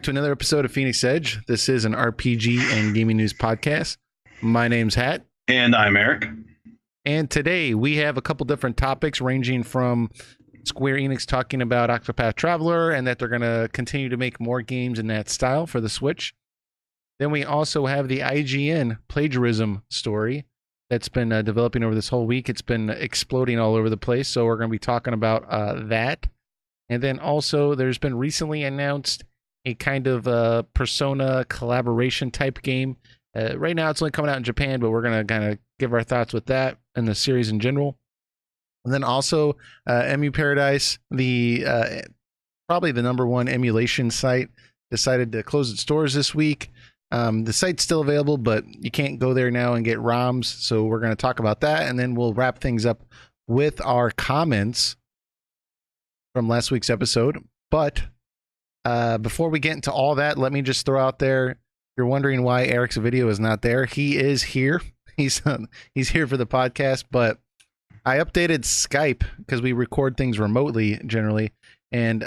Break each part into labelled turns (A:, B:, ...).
A: back to another episode of Phoenix Edge. This is an RPG and gaming news podcast. My name's Hat.
B: And I'm Eric.
A: And today we have a couple different topics ranging from Square-Enix talking about Octopath Traveler and that they're going to continue to make more games in that style for the Switch. Then we also have the IGN Plagiarism story that's been developing over this whole week. It's been exploding all over the place, so we're going to be talking about that. And then also there's been recently announced a kind of Persona collaboration type game. Right now it's only coming out in Japan, but we're going to kind of give our thoughts with that and the series in general. And then also EmuParadise, the probably the #1 emulation site, decided to close its doors this week. The site's still available, but you can't go there now and get ROMs. So we're going to talk about that, and then we'll wrap things up with our comments from last week's episode. But before we get into all that, let me just throw out there, you're wondering why Eric's video is not there. He is here. He's here for the podcast, but I updated Skype because we record things remotely generally, and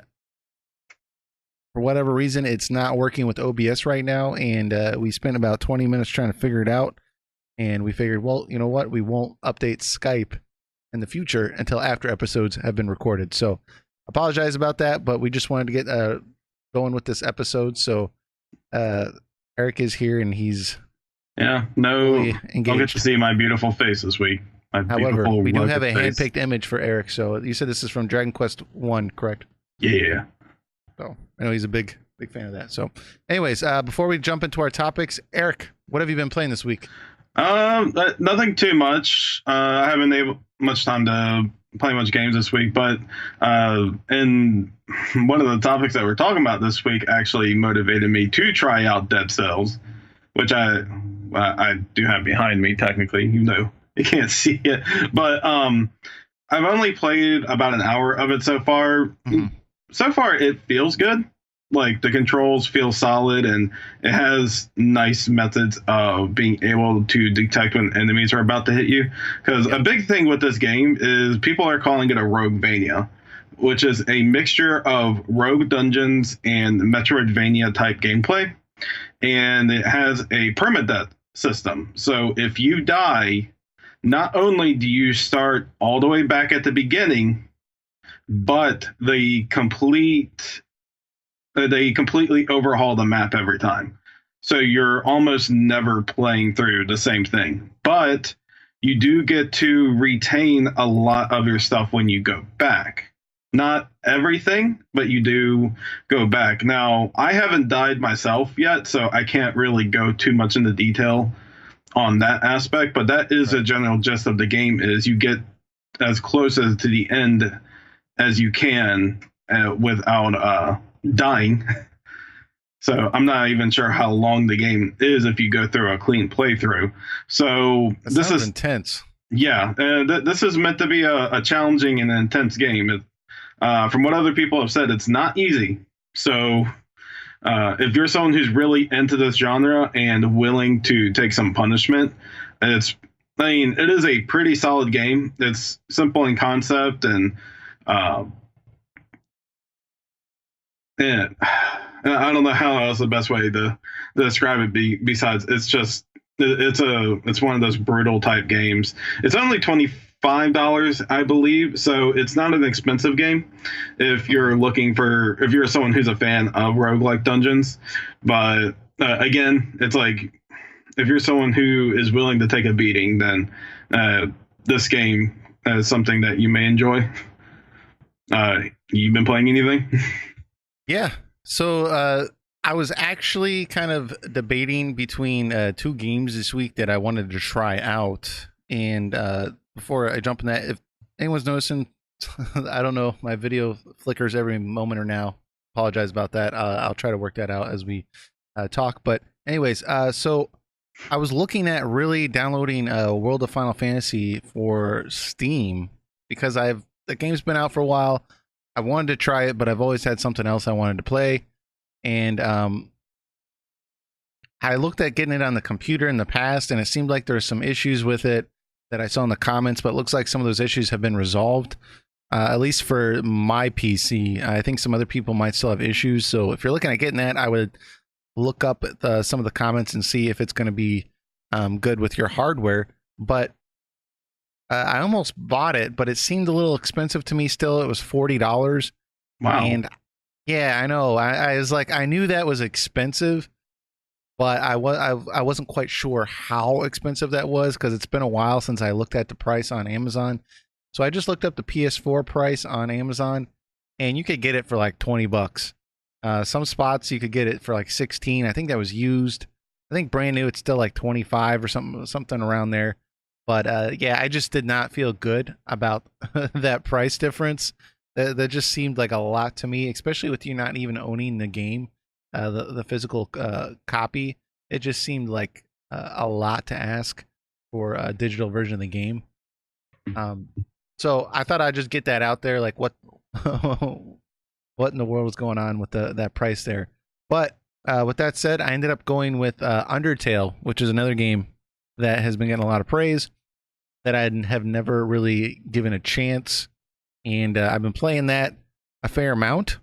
A: for whatever reason, it's not working with OBS right now, and we spent about 20 minutes trying to figure it out, and we figured, well, you know what? We won't update Skype in the future until after episodes have been recorded. So apologize about that, but we just wanted to get going with this episode. So Eric is here, and he's
B: I'll get to see my beautiful face this week.
A: However, we do have a hand-picked image for Eric. So you said this is from Dragon Quest 1, correct?
B: Yeah.
A: So I know he's a big fan of that. So anyways, before we jump into our topics, Eric, what have you been playing this week?
B: Nothing too much. I haven't able much time to play much games this week, but and one of the topics that we're talking about this week actually motivated me to try out Dead Cells, which I do have behind me technically, even though you can't see it. But I've only played about an hour of it so far. Mm-hmm. So far, it feels good. Like, the controls feel solid, and it has nice methods of being able to detect when enemies are about to hit you. Because a big thing with this game is people are calling it a Roguevania, which is a mixture of rogue dungeons and Metroidvania type gameplay. And it has a permadeath system. So if you die, not only do you start all the way back at the beginning, but they completely overhaul the map every time. So you're almost never playing through the same thing. But you do get to retain a lot of your stuff when you go back. Not everything, but you do go back. Now, I haven't died myself yet, so I can't really go too much into detail on that aspect. But that is a general gist of the game, is you get as close as to the end as you can without dying. So I'm not even sure how long the game is if you go through a clean playthrough. So this is
A: intense.
B: Yeah, this is meant to be a challenging and intense game. From what other people have said, it's not easy. So if you're someone who's really into this genre and willing to take some punishment, it is a pretty solid game. It's simple in concept, and I don't know how else the best way to describe it besides it's one of those brutal type games. It's only $25, I believe, so it's not an expensive game if you're someone who's a fan of roguelike dungeons. But again, it's like, if you're someone who is willing to take a beating, then this game is something that you may enjoy. You've been playing anything?
A: Yeah. So I was actually kind of debating between two games this week that I wanted to try out. And before I jump in that, if anyone's noticing, I don't know, my video flickers every moment or now. Apologize about that. I'll try to work that out as we talk. But anyways, so I was looking at really downloading World of Final Fantasy for Steam because the game's been out for a while. I wanted to try it, but I've always had something else I wanted to play. And I looked at getting it on the computer in the past, and it seemed like there were some issues with it that I saw in the comments, but it looks like some of those issues have been resolved. at least for my PC. I think some other people might still have issues. So if you're looking at getting that, I would look up some of the comments and see if it's going to be good with your hardware. But I almost bought it, but it seemed a little expensive to me still. It was $40.
B: Wow.
A: And yeah, I know. I was like, I knew that was expensive, but I wasn't quite sure how expensive that was because it's been a while since I looked at the price on Amazon. So I just looked up the PS4 price on Amazon, and you could get it for like $20. Some spots you could get it for like 16. I think that was used. I think brand new it's still like 25 or something around there. But yeah, I just did not feel good about that price difference. That just seemed like a lot to me, especially with you not even owning the game, the physical copy. It just seemed like a lot to ask for a digital version of the game. So I thought I'd just get that out there, like what what in the world was going on with that price there. But with that said, I ended up going with Undertale, which is another game that has been getting a lot of praise that I have never really given a chance. And I've been playing that a fair amount.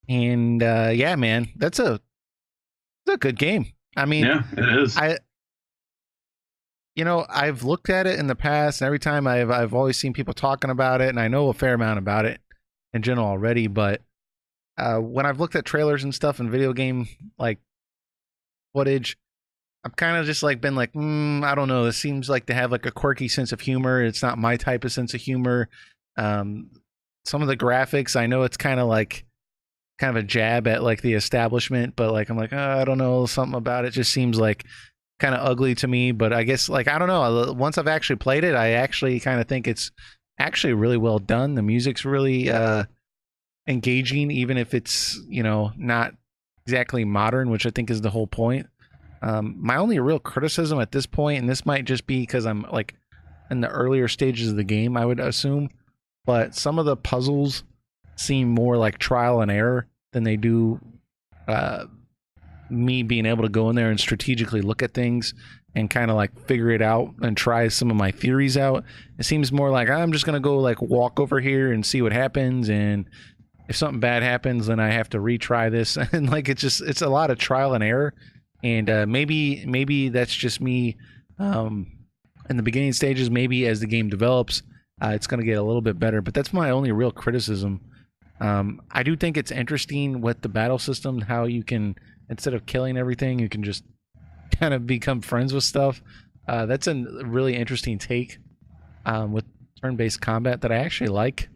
A: And yeah, man, it's a good game. I mean,
B: yeah, it is.
A: I've looked at it in the past, and every time I've always seen people talking about it, and I know a fair amount about it in general already. But when I've looked at trailers and stuff and video game like footage, I've kind of just like been like, I don't know. This seems like to have like a quirky sense of humor. It's not my type of sense of humor. Some of the graphics, I know it's kind of a jab at like the establishment, but like I'm like, I don't know, something about it just seems like kind of ugly to me. But I guess like I don't know. Once I've actually played it, I actually kind of think it's actually really well done. The music's really engaging, even if it's not exactly modern, which I think is the whole point. My only real criticism at this point, and this might just be because I'm like in the earlier stages of the game, I would assume, but some of the puzzles seem more like trial and error than they do me being able to go in there and strategically look at things and kind of like figure it out and try some of my theories out. It seems more like I'm just going to go like walk over here and see what happens, and if something bad happens, then I have to retry this. And like it's a lot of trial and error. And maybe that's just me in the beginning stages. Maybe as the game develops, it's going to get a little bit better. But that's my only real criticism. I do think it's interesting with the battle system, how you can, instead of killing everything, you can just kind of become friends with stuff. That's a really interesting take with turn-based combat that I actually like.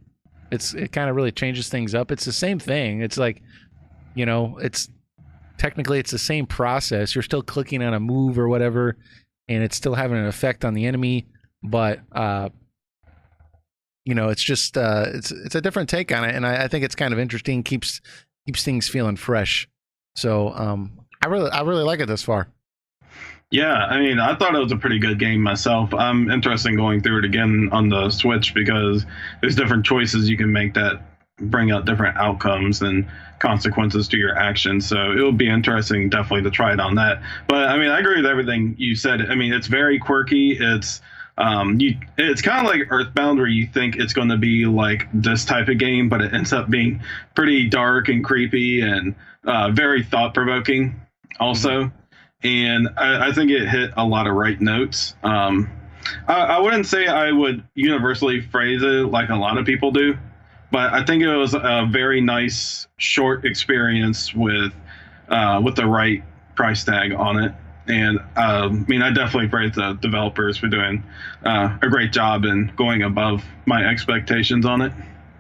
A: It kind of really changes things up. It's the same thing. It's like, it's technically it's the same process. You're still clicking on a move or whatever, and it's still having an effect on the enemy, but it's just it's a different take on it, and I think it's kind of interesting. Keeps things feeling fresh. So I really like it this far.
B: Yeah, I mean, I thought it was a pretty good game myself. I'm interested in going through it again on the Switch because there's different choices you can make that bring out different outcomes and consequences to your actions. So it would be interesting definitely to try it on that. But I mean, I agree with everything you said. I mean, it's very quirky. It's kind of like Earthbound, where you think it's going to be like this type of game, but it ends up being pretty dark and creepy and very thought-provoking also. Mm-hmm. And I think it hit a lot of right notes. I wouldn't say I would universally phrase it like a lot of people do, but I think it was a very nice short experience with the right price tag on it. And I mean, I definitely praise the developers for doing a great job and going above my expectations on it.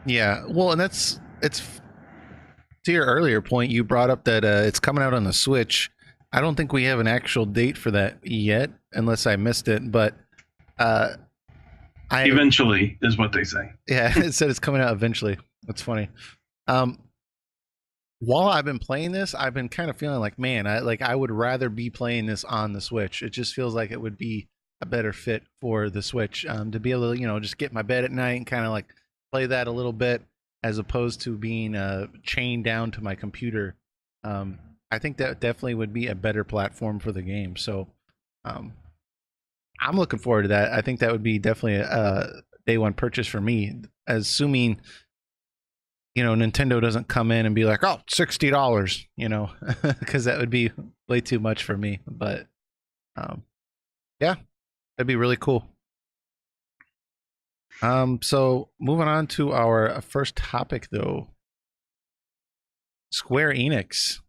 A: Yeah, well, and it's to your earlier point. You brought up that it's coming out on the Switch. I don't think we have an actual date for that yet, unless I missed it. But
B: eventually is what they say.
A: Yeah, it said it's coming out eventually. That's funny. While I've been playing this, I've been kind of feeling like, man, I would rather be playing this on the Switch. It just feels like it would be a better fit for the Switch, to be able to, just get in my bed at night and kind of like play that a little bit, as opposed to being chained down to my computer. I think that definitely would be a better platform for the game. So I'm looking forward to that. I think that would be definitely day one purchase for me, assuming Nintendo doesn't come in and be like, oh, $60, because that would be way too much for me. But yeah, that'd be really cool. So moving on to our first topic, though, Square-Enix.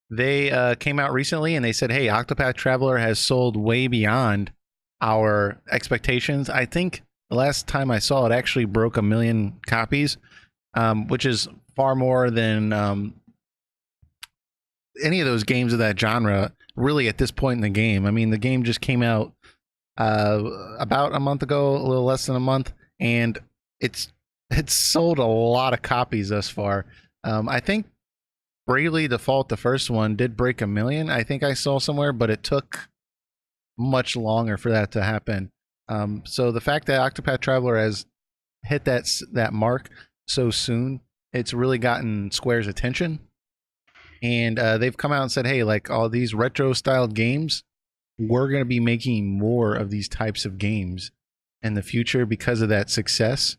A: They came out recently and they said, hey, Octopath Traveler has sold way beyond our expectations. I think the last time I saw it actually broke 1 million copies, which is far more than any of those games of that genre, really, at this point in the game. I mean, the game just came out about a month ago, a little less than a month, and it's sold a lot of copies thus far. I think Bravely Default, the first one, did break 1 million. I think I saw somewhere, but it took much longer for that to happen. So the fact that Octopath Traveler has hit that mark so soon, it's really gotten Square's attention. And they've come out and said, hey, like all these retro styled games, we're going to be making more of these types of games in the future because of that success.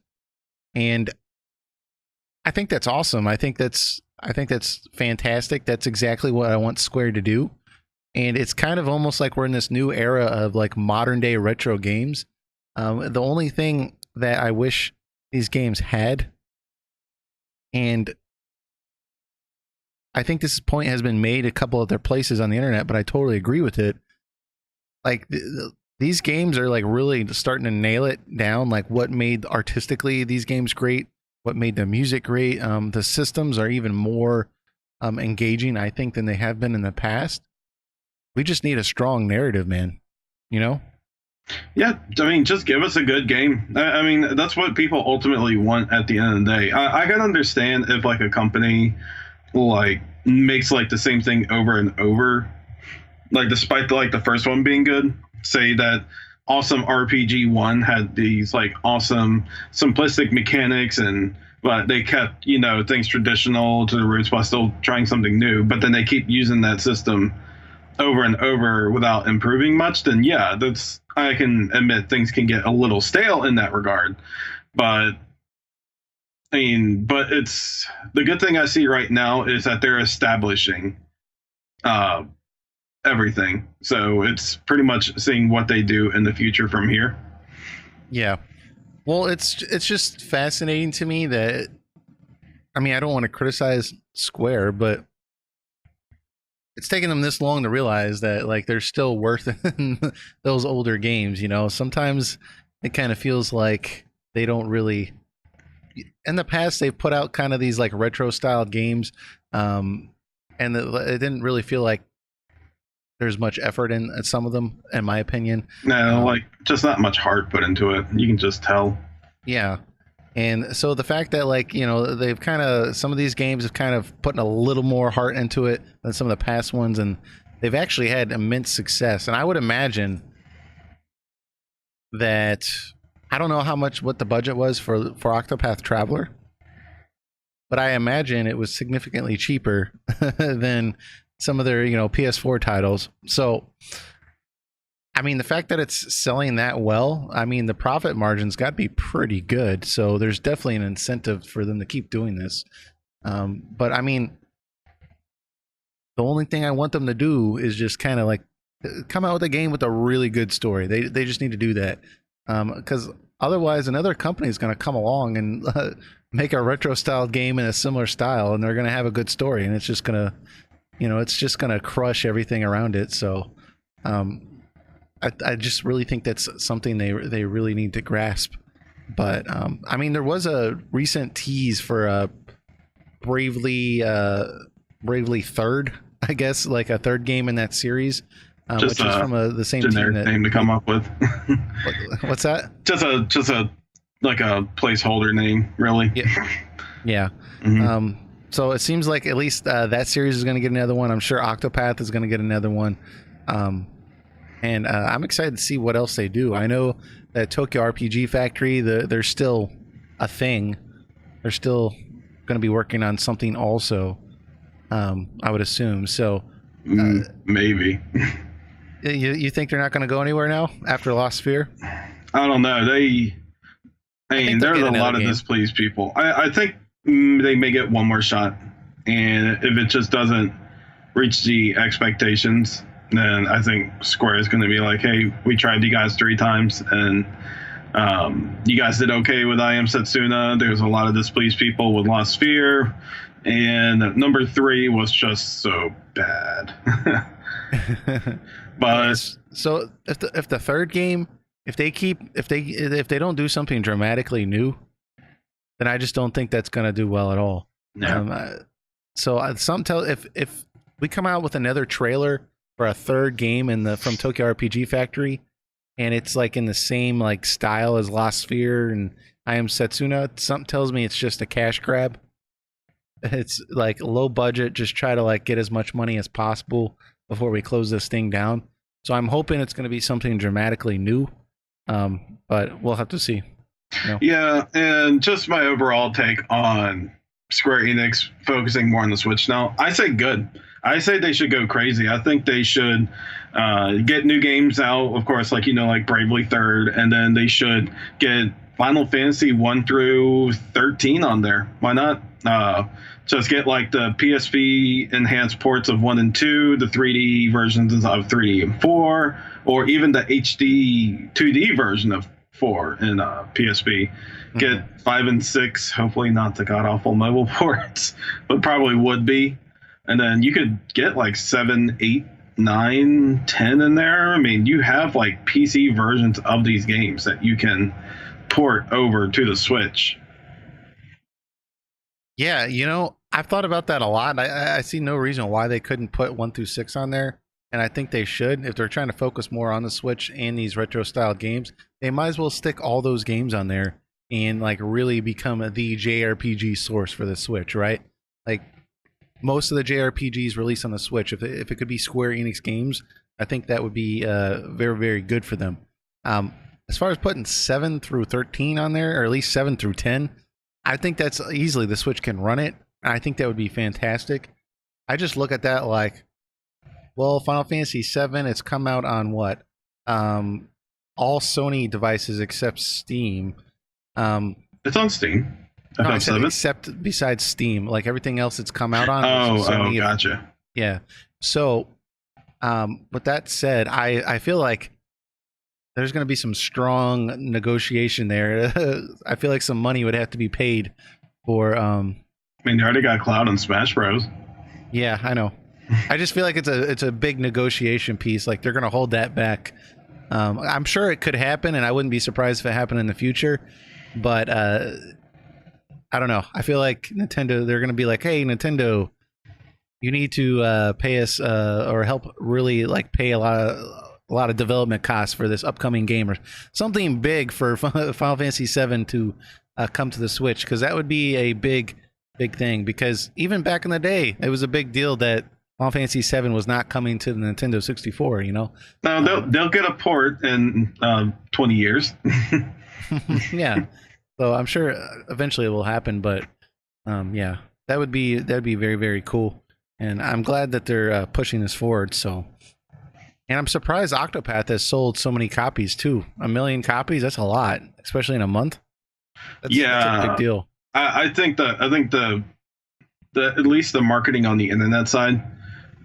A: And I think that's awesome. I think that's fantastic. That's exactly what I want Square to do. And it's kind of almost like we're in this new era of like modern day retro games. The only thing that I wish these games had, and I think this point has been made a couple of other places on the internet, but I totally agree with it. Like these games are like really starting to nail it down. Like what made artistically these games great, what made the music great. The systems are even more engaging, I think, than they have been in the past. We just need a strong narrative, man. Yeah,
B: I mean, just give us a good game. I mean, that's what people ultimately want at the end of the day. I can understand if like a company like makes like the same thing over and over, like despite the first one being good. Say that awesome RPG one had these like awesome simplistic mechanics, but they kept things traditional to the roots while still trying something new. But then they keep using that system over and over without improving much. Then yeah, I can admit things can get a little stale in that regard. But it's the good thing I see right now is that they're establishing everything. So it's pretty much seeing what they do in the future from here.
A: Yeah. Well, it's just fascinating to me that, I mean, I don't want to criticize Square, but it's taken them this long to realize that like they're still worth those older games. Sometimes it kind of feels like they don't really. In the past, they've put out kind of these like retro styled games, and it didn't really feel like there's much effort in some of them, in my opinion.
B: No, like just not much heart put into it. You can just tell.
A: Yeah. And so the fact that like, they've kind of, some of these games have kind of put a little more heart into it than some of the past ones, and they've actually had immense success. And I would imagine that, I don't know what the budget was for Octopath Traveler, but I imagine it was significantly cheaper than some of their, PS4 titles. So, I mean, the fact that it's selling that well, I mean, the profit margin's got to be pretty good. So there's definitely an incentive for them to keep doing this. But I mean, the only thing I want them to do is just kind of like come out with a game with a really good story. They just need to do that. Because otherwise another company is going to come along and make a retro styled game in a similar style, and they're going to have a good story, and it's just going to, crush everything around it. So, I just really think that's something they really need to grasp. But I mean, there was a recent tease for Bravely Third, I guess, like a third game in that series, which is from the same team.
B: Name to come up with.
A: What's that?
B: Just a like a placeholder name, really.
A: Yeah.
B: Mm-hmm.
A: So it seems like at least that series is going to get another one. I'm sure Octopath is going to get another one. And I'm excited to see what else they do. I know that Tokyo RPG Factory, they're still a thing. They're still going to be working on something also, I would assume. So
B: maybe.
A: You think they're not going to go anywhere now after Lost Sphere?
B: I don't know.
A: I think they'll
B: There's
A: get
B: a lot
A: another
B: of
A: game.
B: displeased people. I think they may get one more shot, and if it just doesn't reach the expectations, then I think Square is going to be like, "Hey, we tried you guys 3 times, and you guys did okay with I Am Setsuna. There's a lot of displeased people with Lost Sphere, and number 3 was just so bad." But
A: Yes. So if the third game, if they don't do something dramatically new, then I just don't think that's going to do well at all.
B: yeah,
A: If we come out with another trailer for a third game from Tokyo RPG Factory, and it's like in the same like style as Lost Sphere and I Am Setsuna, something tells me it's just a cash grab. It's like low budget, just try to like get as much money as possible before we close this thing down. So I'm hoping it's going to be something dramatically new, but we'll have to see.
B: yeah, and just my overall take on Square Enix focusing more on the Switch now. I say good. I say they should go crazy. I think they should get new games out, of course, like like Bravely Third, and then they should get Final Fantasy 1 through 13 on there. Why not? Just get like the PSP enhanced ports of 1 and 2, the 3D versions of 3D and 4, or even the HD 2D version of 4 in PSP. Get 5 and 6, hopefully not the god awful mobile ports, but probably would be. And then you could get like 7, 8, 9, 10 in there. I mean, you have like PC versions of these games that you can port over to the Switch.
A: Yeah, I've thought about that a lot. I see no reason why they couldn't put 1 through 6 on there, and I think they should. If they're trying to focus more on the Switch and these retro style games, they might as well stick all those games on there and like really become the JRPG source for the Switch, right? Like most of the JRPGs released on the Switch, if it could be Square Enix games, I think that would be very, very good for them. As far as putting 7 through 13 on there, or at least 7 through 10, I think that's easily the Switch can run it. I think that would be fantastic. I just look at that like, well, Final Fantasy VII, it's come out on what? All Sony devices except Steam.
B: It's on Steam.
A: No, except besides Steam, like everything else it's come out on.
B: Oh, gotcha.
A: Yeah. So, with that said, I feel like there's going to be some strong negotiation there. I feel like some money would have to be paid for.
B: I mean, they already got Cloud and Smash Bros.
A: Yeah, I know. I just feel like it's a big negotiation piece. Like they're going to hold that back. I'm sure it could happen, and I wouldn't be surprised if it happened in the future. But I don't know. I feel like Nintendo, they're going to be like, hey, Nintendo, you need to pay us or help really like pay a lot of development costs for this upcoming game or something big for Final Fantasy VII to come to the Switch, because that would be a big thing. Because even back in the day, it was a big deal that Final Fantasy VII was not coming to the Nintendo 64. No,
B: they'll get a port in 20 years.
A: Yeah. So I'm sure eventually it will happen, but yeah, that'd be very, very cool, and I'm glad that they're pushing this forward. So, and I'm surprised Octopath has sold so many copies too. 1 million copies, that's a lot, especially in a month. That's a big deal.
B: I think the at least the marketing on the internet side,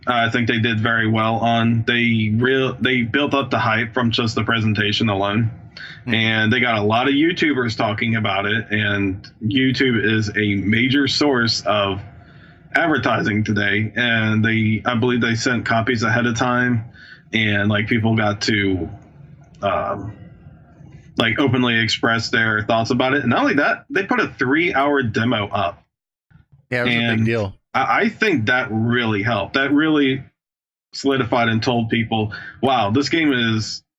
B: I think they did very well on. They built up the hype from just the presentation alone. And they got a lot of YouTubers talking about it, and YouTube is a major source of advertising today. And I believe they sent copies ahead of time, and like people got to like openly express their thoughts about it. And not only that, they put a 3-hour demo up.
A: Yeah, it was a big deal.
B: I think that really helped. That really solidified and told people, wow, this game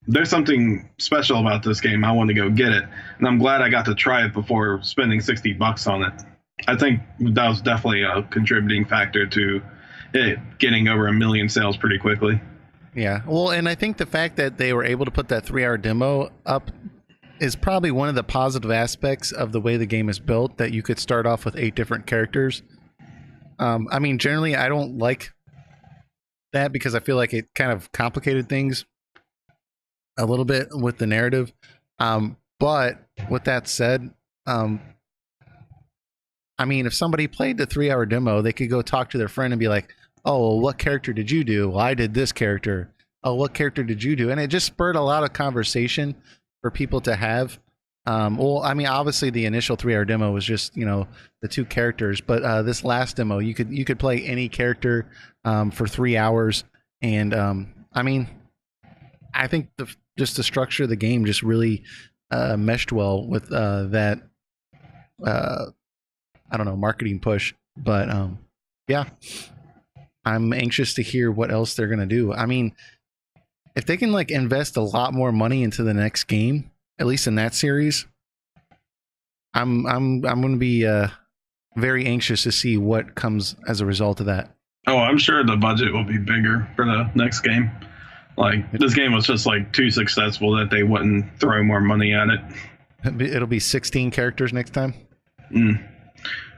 B: there's something special about this game. I want to go get it. And I'm glad I got to try it before spending $60 on it. I think that was definitely a contributing factor to it getting over 1 million sales pretty quickly.
A: Yeah. Well, and I think the fact that they were able to put that 3-hour demo up is probably one of the positive aspects of the way the game is built, that you could start off with 8 different characters. I mean, generally, I don't like that because I feel like it kind of complicated things a little bit with the narrative. But with that said, I mean, if somebody played the 3-hour demo, they could go talk to their friend and be like, "Oh, well, what character did you do? Well, I did this character. Oh, what character did you do?" And it just spurred a lot of conversation for people to have. Well, I mean, obviously the initial 3-hour demo was just, you know, the 2 characters, but this last demo, you could play any character for 3 hours, and I mean, I think just the structure of the game just really meshed well with that. I don't know, marketing push, but yeah, I'm anxious to hear what else they're gonna do. I mean, if they can like invest a lot more money into the next game, at least in that series, I'm gonna be very anxious to see what comes as a result of that.
B: Oh, I'm sure the budget will be bigger for the next game. Like, this game was just like too successful that they wouldn't throw more money at it.
A: It'll be 16 characters next time.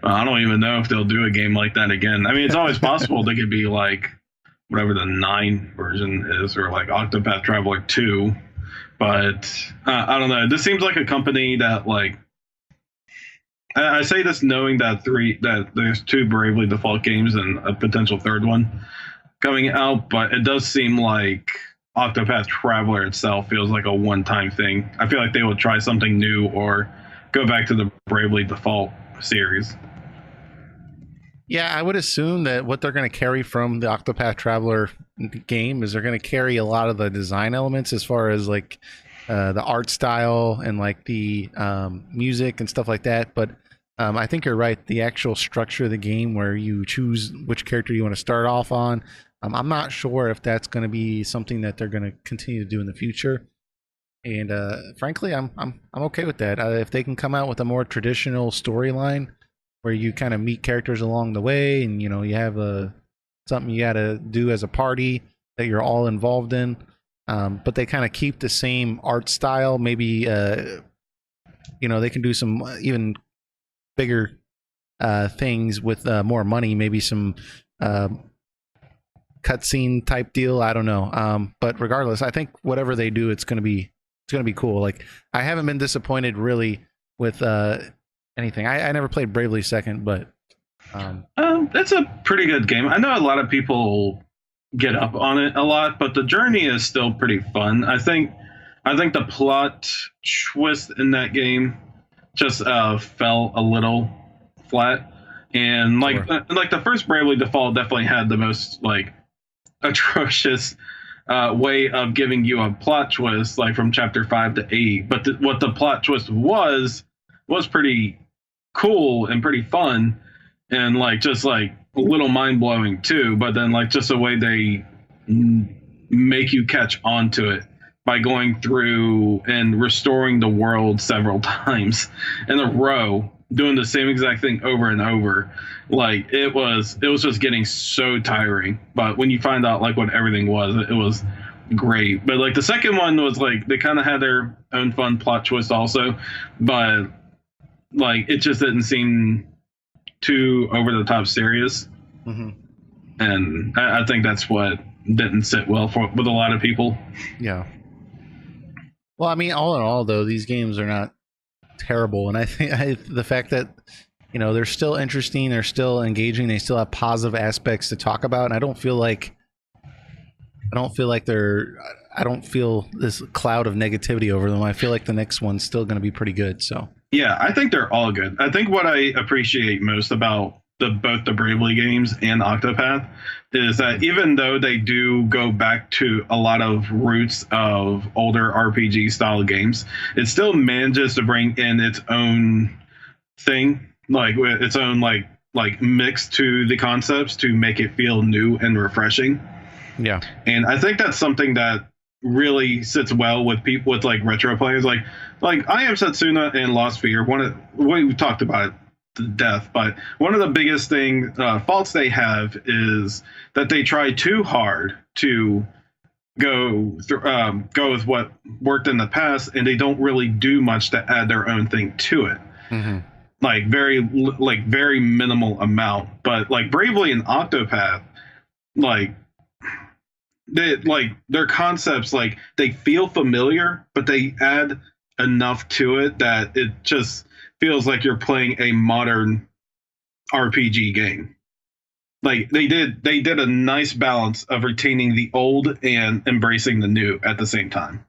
B: I don't even know if they'll do a game like that again. I mean, it's always possible they could be like whatever the 9 version is, or like Octopath Traveler 2. But I don't know. This seems like a company that, like, I say this knowing that there's 2 Bravely Default games and a potential 3rd one coming out, but it does seem like Octopath Traveler itself feels like a one-time thing. I feel like they will try something new or go back to the Bravely Default series.
A: Yeah, I would assume that what they're going to carry from the Octopath Traveler game is they're going to carry a lot of the design elements as far as like the art style and like the music and stuff like that. But I think you're right. The actual structure of the game where you choose which character you want to start off on, I'm not sure if that's going to be something that they're going to continue to do in the future. And frankly, I'm okay with that. If they can come out with a more traditional storyline where you kind of meet characters along the way, and you know you have something you got to do as a party that you're all involved in, but they kind of keep the same art style. Maybe you know, they can do some even bigger things with more money. Maybe some cutscene type deal. I don't know. But regardless, I think whatever they do, it's gonna be cool. Like, I haven't been disappointed really with anything. I never played Bravely Second, but
B: it's a pretty good game. I know a lot of people get up on it a lot, but the journey is still pretty fun. I think the plot twist in that game just fell a little flat, and like the first Bravely Default definitely had the most like atrocious way of giving you a plot twist, like from chapter 5 to 8. But what the plot twist was pretty cool and pretty fun, and like just like a little mind blowing too. But then like just the way they make you catch on to it by going through and restoring the world several times in a row, doing the same exact thing over and over. Like, it was just getting so tiring. But when you find out like what everything was, it was great. But like the second one was like, they kind of had their own fun plot twist also, but like it just didn't seem too over the top serious. And I think that's what didn't sit well with a lot of people.
A: Yeah. Well, I mean, all in all, though, these games are not terrible, and I think the fact that, you know, they're still interesting, they're still engaging, they still have positive aspects to talk about, and I don't feel this cloud of negativity over them. I feel like the next one's still going to be pretty good. So
B: yeah, I think they're all good. I think what I appreciate most about both the Bravely games and Octopath is that even though they do go back to a lot of roots of older RPG style games, it still manages to bring in its own thing, like with its own like mix to the concepts to make it feel new and refreshing.
A: Yeah. And
B: I think that's something that really sits well with people, with like retro players, like I Am Setsuna and Lost Sphere. We talked about it to death, but one of the biggest faults they have is that they try too hard to go with what worked in the past, and they don't really do much to add their own thing to it. Like very minimal amount. But like Bravely and Octopath, their concepts, like, they feel familiar, but they add enough to it that it just feels like you're playing a modern RPG game. Like they did a nice balance of retaining the old and embracing the new at the same time.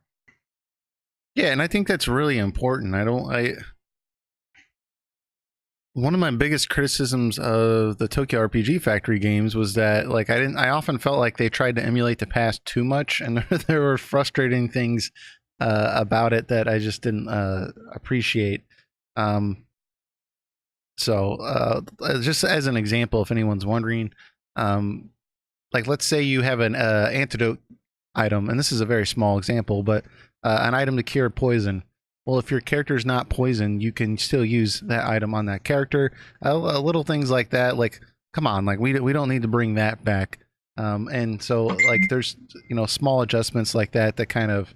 A: Yeah, and I think that's really important. One of my biggest criticisms of the Tokyo RPG Factory games was that I often felt like they tried to emulate the past too much, and there were frustrating things about it that I just didn't appreciate. So just as an example, if anyone's wondering, let's say you have an antidote item, and this is a very small example, but an item to cure poison. Well, if your character is not poisoned, you can still use that item on that character. Little things like that, come on, we don't need to bring that back. And so there's small adjustments like that kind of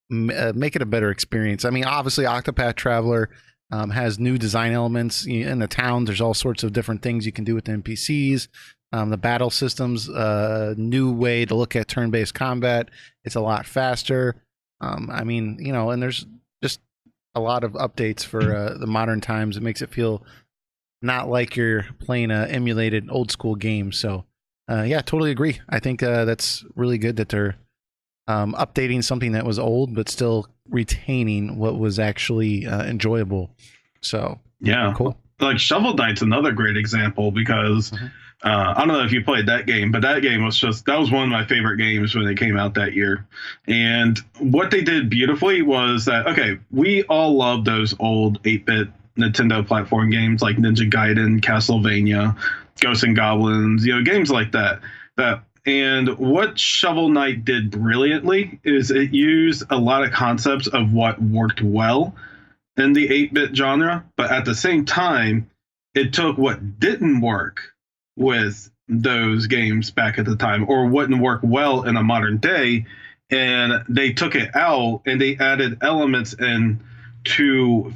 A: make it a better experience. I mean, obviously, Octopath Traveler has new design elements in the towns. There's all sorts of different things you can do with the NPCs. The battle systems, new way to look at turn-based combat. It's a lot faster. And there's just a lot of updates for the modern times. It makes it feel not like you're playing a emulated old school game. So, yeah, totally agree. I think that's really good that they're updating something that was old, but still retaining what was actually enjoyable. So,
B: yeah,
A: cool.
B: Like Shovel Knight's another great example because I don't know if you played that game, but that game that was one of my favorite games when it came out that year. And what they did beautifully was that, okay, we all love those old 8-bit Nintendo platform games like Ninja Gaiden, Castlevania, Ghosts and Goblins, games like that. And what Shovel Knight did brilliantly is it used a lot of concepts of what worked well in the 8-bit genre, but at the same time, it took what didn't work with those games back at the time or wouldn't work well in a modern day, and they took it out and they added elements in to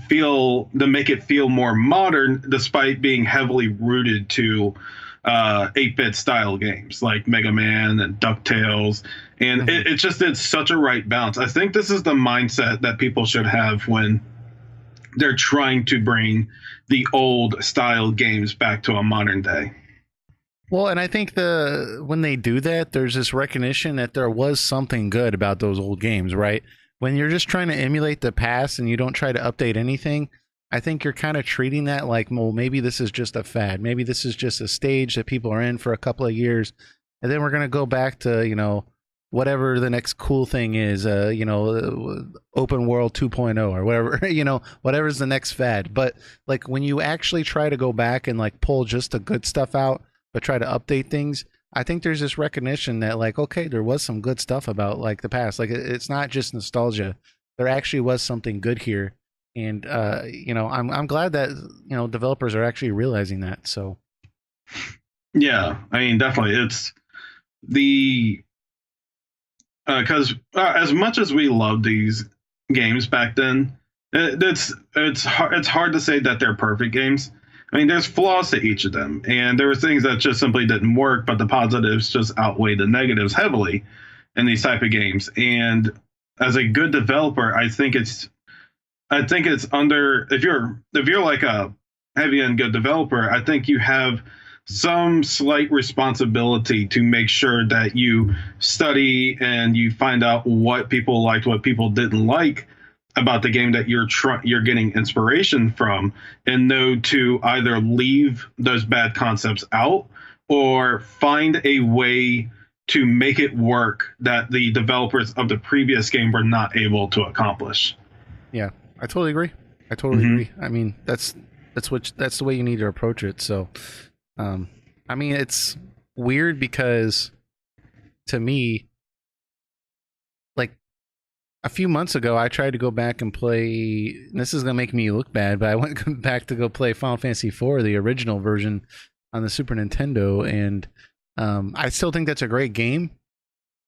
B: make it feel more modern despite being heavily rooted to 8-bit style games like Mega Man and DuckTales. And it just did such a right balance. I think this is the mindset that people should have when they're trying to bring the old style games back to a modern day.
A: Well, and I think when they do that, there's this recognition that there was something good about those old games, right? When you're just trying to emulate the past and you don't try to update anything, I think you're kind of treating that like, well, maybe this is just a fad. Maybe this is just a stage that people are in for a couple of years. And then we're going to go back to, whatever the next cool thing is, open world 2.0 or whatever, whatever's the next fad. But when you actually try to go back and pull just the good stuff out, but try to update things, I think there's this recognition that okay, there was some good stuff about the past. It's not just nostalgia. There actually was something good here. And, I'm glad that, developers are actually realizing that. So.
B: Yeah, I mean, definitely. It's because as much as we loved these games back then, it's hard to say that they're perfect games. I mean, there's flaws to each of them, and there were things that just simply didn't work, but the positives just outweigh the negatives heavily in these type of games. And as a good developer, I think it's if you're like a heavy and good developer, I think you have some slight responsibility to make sure that you study and you find out what people liked, what people didn't like about the game that you're getting inspiration from, and know to either leave those bad concepts out or find a way to make it work that the developers of the previous game were not able to accomplish.
A: Yeah, I totally agree. Agree. I mean, that's the way you need to approach it. So, I mean, it's weird because to me, a few months ago, I tried to go back and play. And this is gonna make me look bad, but I went back to go play Final Fantasy IV, the original version, on the Super Nintendo, and I still think that's a great game.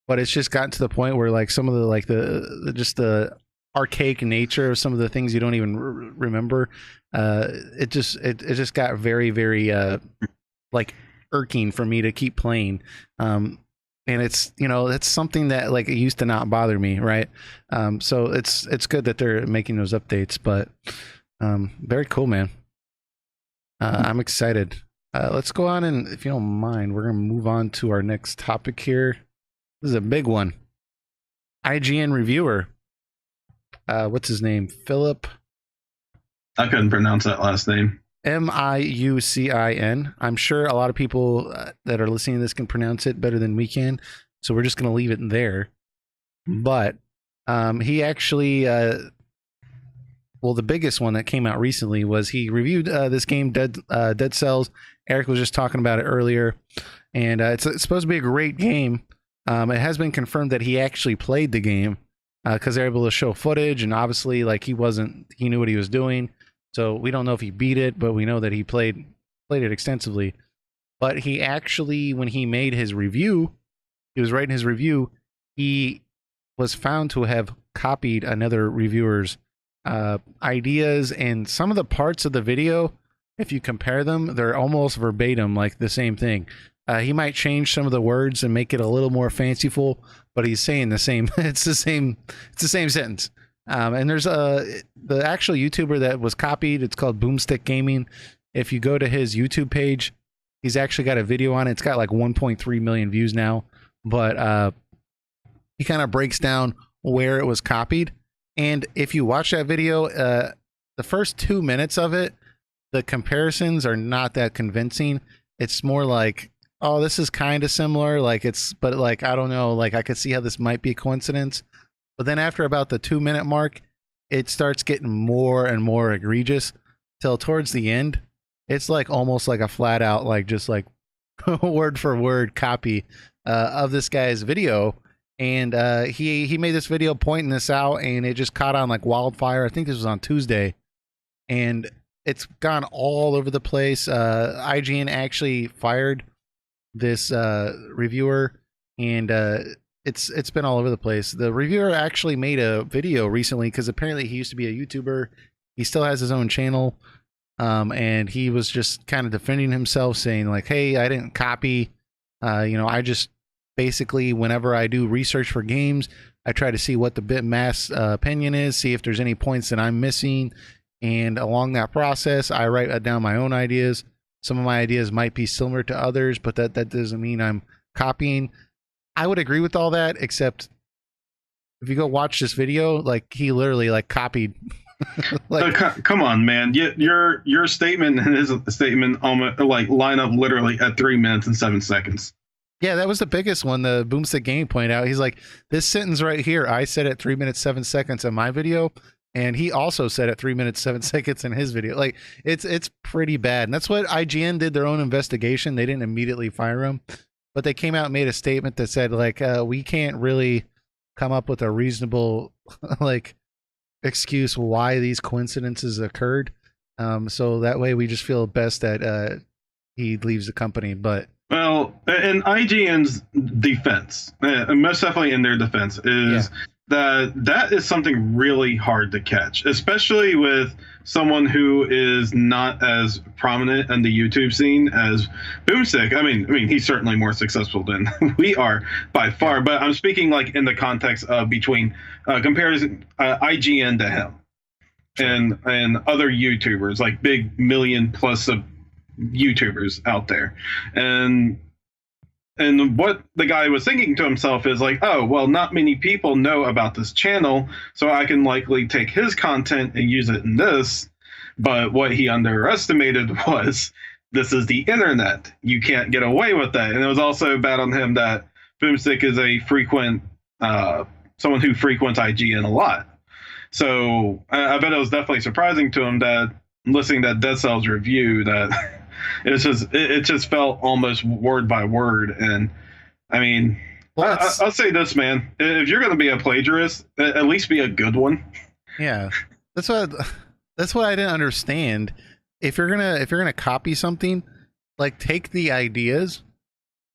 A: But it's just gotten to the point where some of the archaic nature of some of the things you don't even remember. It just got very, very irking for me to keep playing. and it's, you know, that's something that like it used to not bother me, right? So it's good that they're making those updates, but very cool, man. I'm excited. Let's go on, and if you don't mind, we're gonna move on to our next topic here. This is a big one. IGN reviewer. What's his name? Philip.
B: I couldn't pronounce that last name.
A: Miucin. I'm sure a lot of people that are listening to this can pronounce it better than we can, so we're just going to leave it there. But he actually, well, the biggest one that came out recently was he reviewed this game, Dead Cells. Eric was just talking about it earlier, and it's supposed to be a great game. It has been confirmed that he actually played the game because they're able to show footage, and obviously, like, he knew what he was doing. So we don't know if he beat it, but we know that he played it extensively. But he actually, when he made his review, he was writing his review, he was found to have copied another reviewer's ideas, and some of the parts of the video, if you compare them, they're almost verbatim, like the same thing. He might change some of the words and make it a little more fanciful, but he's saying the same. It's the same sentence. And there's the actual YouTuber that was copied. It's called Boomstick Gaming. If you go to his YouTube page, he's actually got a video on it. It's got like 1.3 million views now. But he kind of breaks down where it was copied. And if you watch that video, the first 2 minutes of it, the comparisons are not that convincing. It's more like, oh, this is kind of similar. But like, I don't know. Like, I could see how this might be a coincidence. But then after about the 2 minute mark, it starts getting more and more egregious till towards the end. It's like almost like a flat out, like just like word for word copy of this guy's video. And he made this video pointing this out, and it just caught on like wildfire. I think this was on Tuesday, and it's gone all over the place. IGN actually fired this reviewer, and it's been all over the place. The reviewer actually made a video recently because apparently he used to be a YouTuber. He still has his own channel, and he was just kind of defending himself, saying like, "Hey, I didn't copy. I just basically, whenever I do research for games, I try to see what the bit mass opinion is, see if there's any points that I'm missing, and along that process, I write down my own ideas. Some of my ideas might be similar to others, but that doesn't mean I'm copying." I would agree with all that, except if you go watch this video, like he literally like copied.
B: Like, come on, man! Your statement and his statement almost like line up literally at 3 minutes and 7 seconds.
A: Yeah, that was the biggest one. The Boomstick Game pointed out. He's like, this sentence right here, I said at 3 minutes 7 seconds in my video, and he also said at 3 minutes 7 seconds in his video. Like, it's pretty bad, and that's what IGN did their own investigation. They didn't immediately fire him. But they came out and made a statement that said, like, we can't really come up with a reasonable, like, excuse why these coincidences occurred. So that way we just feel best that he leaves the company. But
B: well, in IGN's defense, most definitely in their defense, is that is something really hard to catch, especially with someone who is not as prominent in the YouTube scene as Boomstick. I mean, he's certainly more successful than we are by far. But I'm speaking like in the context of between comparison IGN to him and other YouTubers, like big million plus of YouTubers out there, and what the guy was thinking to himself is like, oh, well, not many people know about this channel, so I can likely take his content and use it in this. But what he underestimated was this is the internet. You can't get away with that. And it was also bad on him that Boomstick is a frequent, someone who frequents IGN a lot. So I bet it was definitely surprising to him that listening to Dead Cells review that it just felt almost word by word. And I mean, I'll say this, man, if you're going to be a plagiarist, at least be a good one.
A: Yeah, that's what I didn't understand. If you're gonna copy something, like, take the ideas.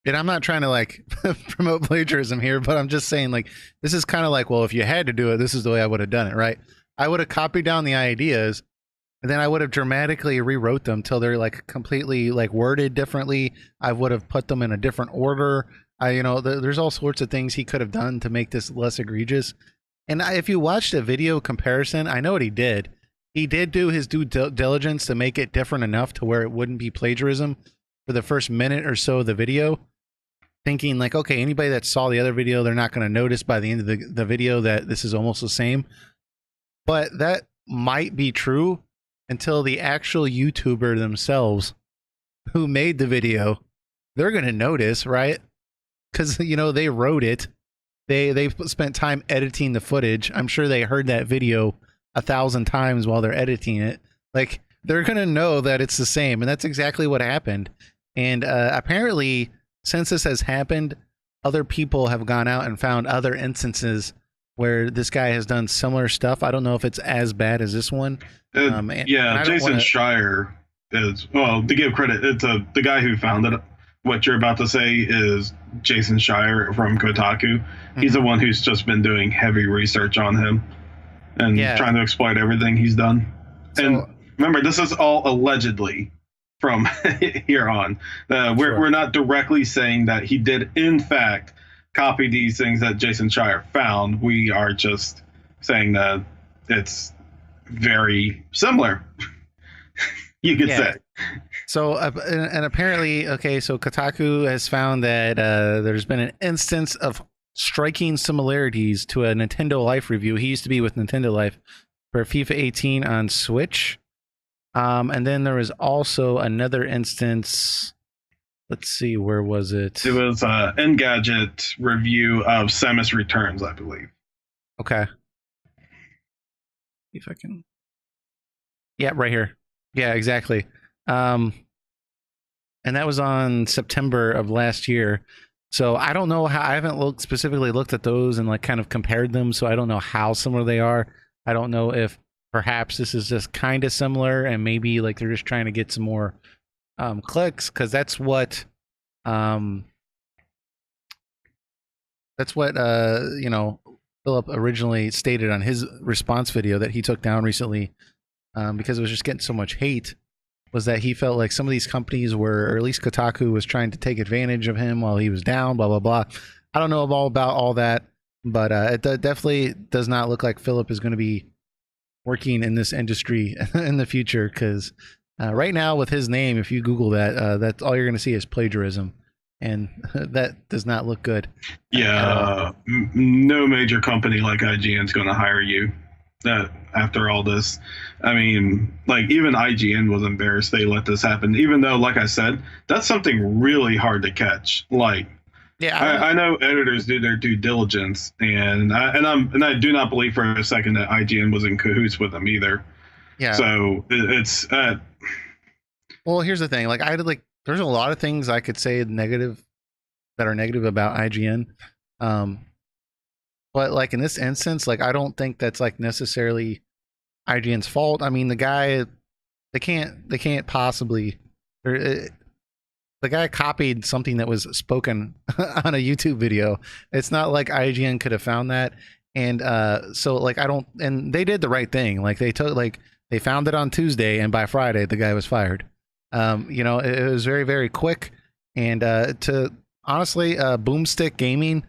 A: And I'm not trying to like promote plagiarism here, but I'm just saying, like, this is kind of like, well, if you had to do it, this is the way I would have done it, right? I would have copied down the ideas, and then I would have dramatically rewrote them till they're like completely like worded differently. I would have put them in a different order. There's all sorts of things he could have done to make this less egregious. And if you watched a video comparison, I know what he did. He did do his due diligence to make it different enough to where it wouldn't be plagiarism for the first minute or so of the video, thinking like, okay, anybody that saw the other video, they're not going to notice by the end of the video that this is almost the same. But that might be true until the actual YouTuber themselves who made the video, they're going to notice, right? Because, they wrote it. They spent time editing the footage. I'm sure they heard that video 1,000 times while they're editing it. Like, they're going to know that it's the same. And that's exactly what happened. And apparently, since this has happened, other people have gone out and found other instances where this guy has done similar stuff. I don't know if it's as bad as this one.
B: Jason Schreier is, well, to give credit, it's the guy who found it. What you're about to say is Jason Schreier from Kotaku. He's the one who's just been doing heavy research on him and trying to exploit everything he's done. So, and remember, this is all allegedly from here on. We're not directly saying that he did, in fact, copy these things that Jason Schreier found. We are just saying that it's very similar, you could say.
A: So, and apparently, so Kotaku has found that there's been an instance of striking similarities to a Nintendo Life review. He used to be with Nintendo Life for FIFA 18 on Switch. And then there was also another instance. Let's see, where was it?
B: It was an Engadget review of Samus Returns, I believe.
A: Okay. See if I can. Yeah, right here. Yeah, exactly. And that was on September of last year. So I don't know how, I haven't specifically looked at those and like kind of compared them. So I don't know how similar they are. I don't know if perhaps this is just kind of similar and maybe like they're just trying to get some more clicks, because that's what Philip originally stated on his response video that he took down recently, because it was just getting so much hate, was that he felt like some of these companies were, or at least Kotaku was trying to take advantage of him while he was down, blah, blah, blah. I don't know about all that, but it definitely does not look like Philip is going to be working in this industry in the future, because right now with his name, if you Google that, that's all you're going to see is plagiarism, and that does not look good.
B: Yeah, no major company like IGN is going to hire you after all this. I mean, like, even IGN was embarrassed they let this happen, even though, like I said, that's something really hard to catch. Like, I know editors do their due diligence, and I do not believe for a second that IGN was in cahoots with them either. Yeah. So it's
A: well, here's the thing. Like, there's a lot of things I could say negative that are negative about IGN. But like in this instance, like, I don't think that's like necessarily IGN's fault. I mean, the guy, they can't possibly, the guy copied something that was spoken on a YouTube video. It's not like IGN could have found that. And so like, and they did the right thing. Like, they found it on Tuesday, and by Friday the guy was fired. It was very, very quick. And to honestly, Boomstick Gaming,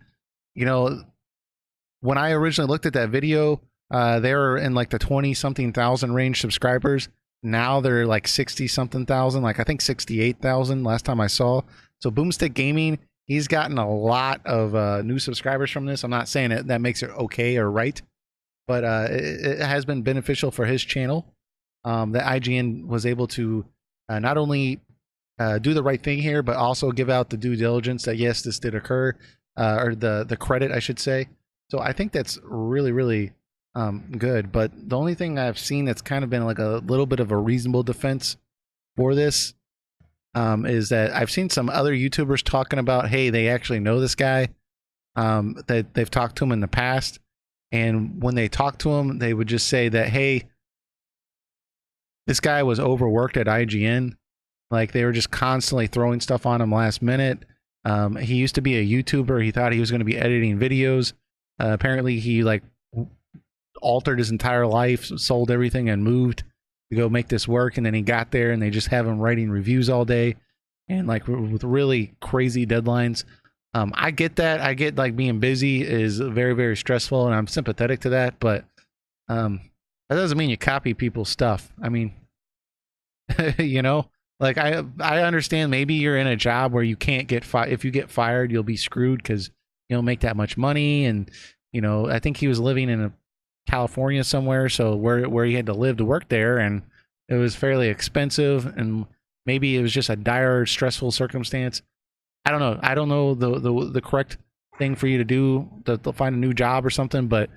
A: when I originally looked at that video, they were in like the 20-something thousand range subscribers. Now they're like 60-something thousand, like I think 68,000 last time I saw. So Boomstick Gaming, he's gotten a lot of new subscribers from this. I'm not saying that makes it okay or right, but it has been beneficial for his channel. That IGN was able to not only do the right thing here, but also give out the due diligence that yes, this did occur, or the credit, I should say. So I think that's really, really good. But the only thing I've seen that's kind of been like a little bit of a reasonable defense for this is that I've seen some other YouTubers talking about, hey, they actually know this guy, that they've talked to him in the past. And when they talk to him, they would just say that, hey, this guy was overworked at IGN. Like, they were just constantly throwing stuff on him last minute. He used to be a YouTuber. He thought he was going to be editing videos. Apparently he like altered his entire life, sold everything, and moved to go make this work. And then he got there, and they just have him writing reviews all day, and like with really crazy deadlines. I get that. I get like being busy is very, very stressful, and I'm sympathetic to that. But that doesn't mean you copy people's stuff. I mean, you know, like I understand maybe you're in a job where you can't get fired. If you get fired, you'll be screwed because you don't make that much money. And I think he was living in California somewhere, so where he had to live to work there, and it was fairly expensive, and maybe it was just a dire, stressful circumstance. I don't know. I don't know the correct thing for you to do to find a new job or something, but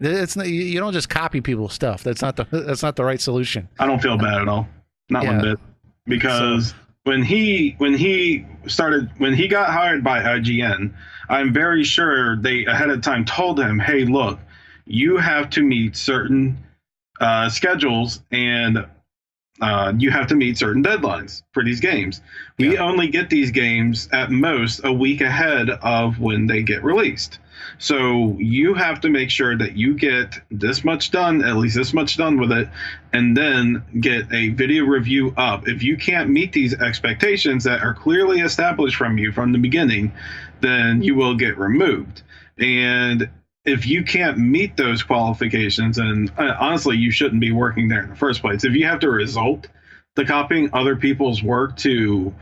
A: it's not, you don't just copy people's stuff. That's not the right solution.
B: I don't feel bad at all, not one bit, because when he got hired by IGN, I'm very sure they ahead of time told him, "Hey, look, you have to meet certain schedules and." You have to meet certain deadlines for these games. We only get these games at most a week ahead of when they get released. So you have to make sure that you get this much done, at least this much done with it, and then get a video review up. If you can't meet these expectations that are clearly established from you from the beginning, then you will get removed. And if you can't meet those qualifications, and honestly, you shouldn't be working there in the first place. If you have to result to copying other people's work to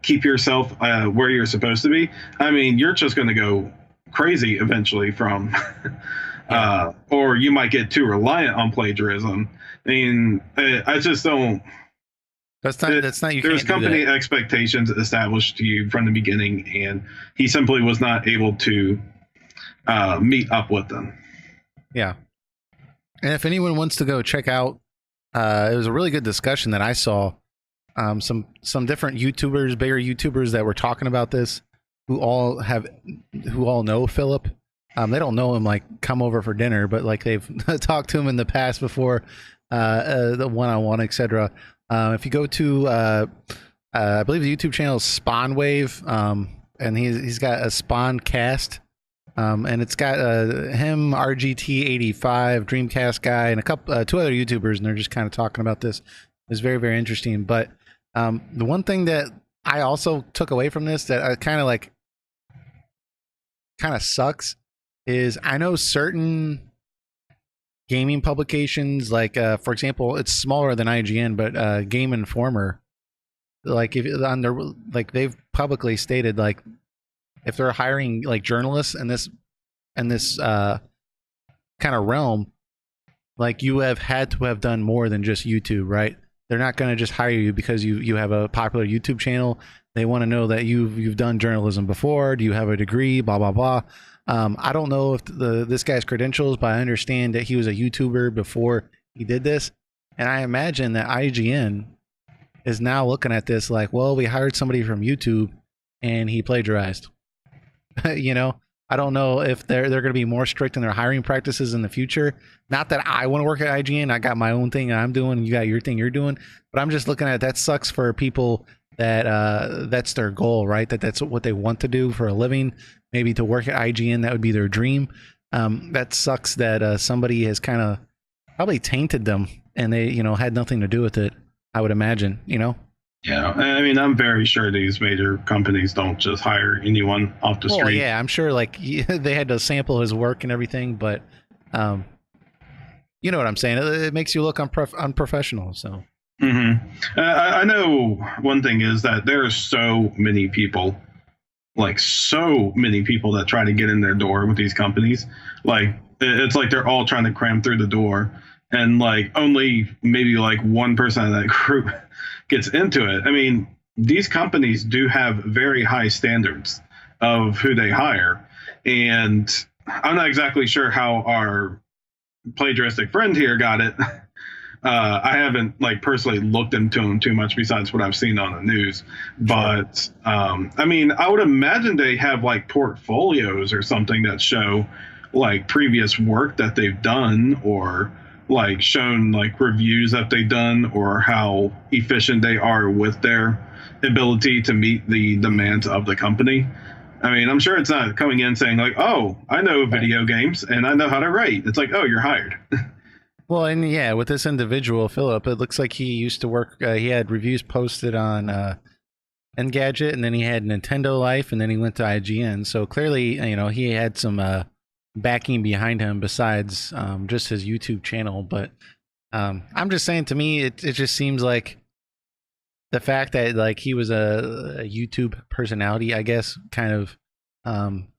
B: keep yourself where you're supposed to be, I mean, you're just going to go crazy eventually from, or you might get too reliant on plagiarism. I mean, I just don't.
A: That's not. You
B: there's
A: can't
B: company expectations established to you from the beginning, and he simply was not able to meet up with them.
A: Yeah. And if anyone wants to go check out, it was a really good discussion that I saw. Some different YouTubers, bigger YouTubers that were talking about this, who all know Philip. They don't know him like come over for dinner, but like they've talked to him in the past before, the one-on-one, etc. If you go to, I believe the YouTube channel is Spawn Wave, and he's got a Spawn Cast. And it's got him, RGT85, Dreamcast guy, and a couple, two other YouTubers, and they're just kind of talking about this. It's very, very interesting. But the one thing that I also took away from this that kind of sucks is I know certain gaming publications, like for example, it's smaller than IGN, but Game Informer, like if on their like they've publicly stated like, if they're hiring like journalists in this kind of realm, like you have had to have done more than just YouTube, right? They're not going to just hire you because you have a popular YouTube channel. They want to know that you've done journalism before. Do you have a degree? Blah blah blah. I don't know if this guy's credentials, but I understand that he was a YouTuber before he did this, and I imagine that IGN is now looking at this like, well, we hired somebody from YouTube and he plagiarized. I don't know if they're going to be more strict in their hiring practices in the future. Not that I want to work at IGN. I got my own thing I'm doing. You got your thing you're doing. But I'm just looking at that sucks for people that that's their goal, right? That's what they want to do for a living. Maybe to work at IGN, that would be their dream. That sucks that somebody has kind of probably tainted them and they, had nothing to do with it, I would imagine,
B: Yeah, I mean, I'm very sure these major companies don't just hire anyone off the street.
A: Yeah, I'm sure like they had to sample his work and everything, but you know what I'm saying? It makes you look unprofessional. So
B: I know one thing is that there are so many people that try to get in their door with these companies. Like it's like they're all trying to cram through the door, and like only maybe like 1% of that group gets into it. I mean, these companies do have very high standards of who they hire, and I'm not exactly sure how our plagiaristic friend here got it. I haven't like personally looked into him too much besides what I've seen on the news, but I mean, I would imagine they have like portfolios or something that show like previous work that they've done, or like shown like reviews that they've done, or how efficient they are with their ability to meet the demands of the company. I mean, I'm sure it's not coming in saying like, oh, I know video games and I know how to write. It's like, oh, you're hired.
A: Well, and yeah, with this individual, Philip, it looks like he used to work, he had reviews posted on Engadget, and then he had Nintendo Life, and then he went to IGN. So clearly, he had some backing behind him besides just his YouTube channel. But I'm just saying, to me, it just seems like the fact that like he was a YouTube personality, I guess, kind of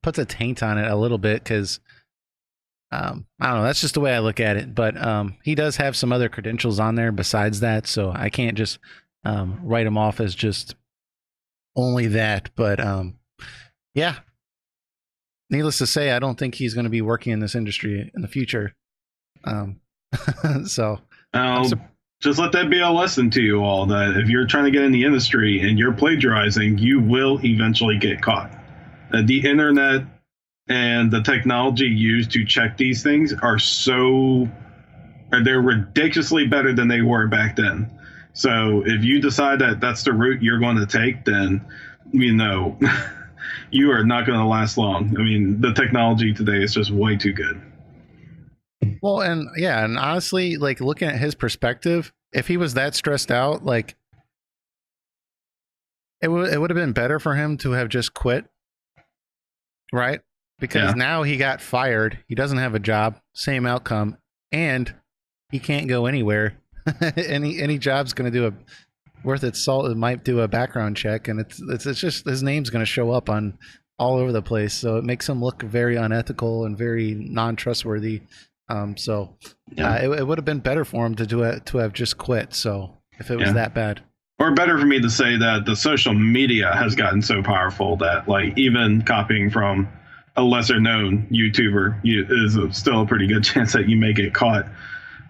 A: puts a taint on it a little bit, because I don't know, that's just the way I look at it. But he does have some other credentials on there besides that, so I can't just write him off as just only that. But yeah, needless to say, I don't think he's going to be working in this industry in the future. So
B: just let that be a lesson to you all, that if you're trying to get in the industry and you're plagiarizing, you will eventually get caught. The internet and the technology used to check these things they're ridiculously better than they were back then. So if you decide that that's the route you're going to take, then you are not going to last long. I mean, the technology today is just way too good.
A: Well, and honestly, like, looking at his perspective, if he was that stressed out, like, it would have been better for him to have just quit, right? Because now he got fired, he doesn't have a job, same outcome, and he can't go anywhere. any job's going to do worth its salt. It might do a background check, and it's just his name's going to show up on all over the place. So it makes him look very unethical and very non-trustworthy. It would have been better for him to have just quit. So if it was that bad,
B: or better for me to say that the social media has gotten so powerful that, like, even copying from a lesser known YouTuber is still a pretty good chance that you may get caught.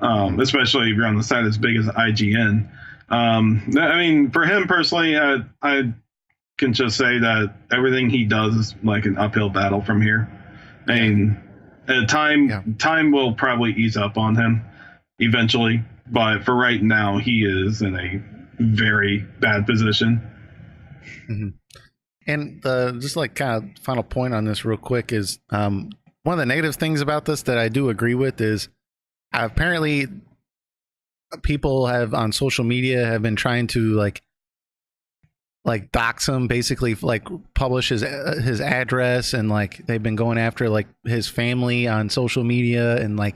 B: Especially if you're on the site as big as IGN. I mean, for him personally, I can just say that everything he does is like an uphill battle from here. I mean, time will probably ease up on him eventually, but for right now, he is in a very bad position.
A: Mm-hmm. And just like kind of final point on this real quick is one of the negative things about this that I do agree with is, apparently people on social media have been trying to like dox him, basically, like publish his address, and like they've been going after like his family on social media. And like,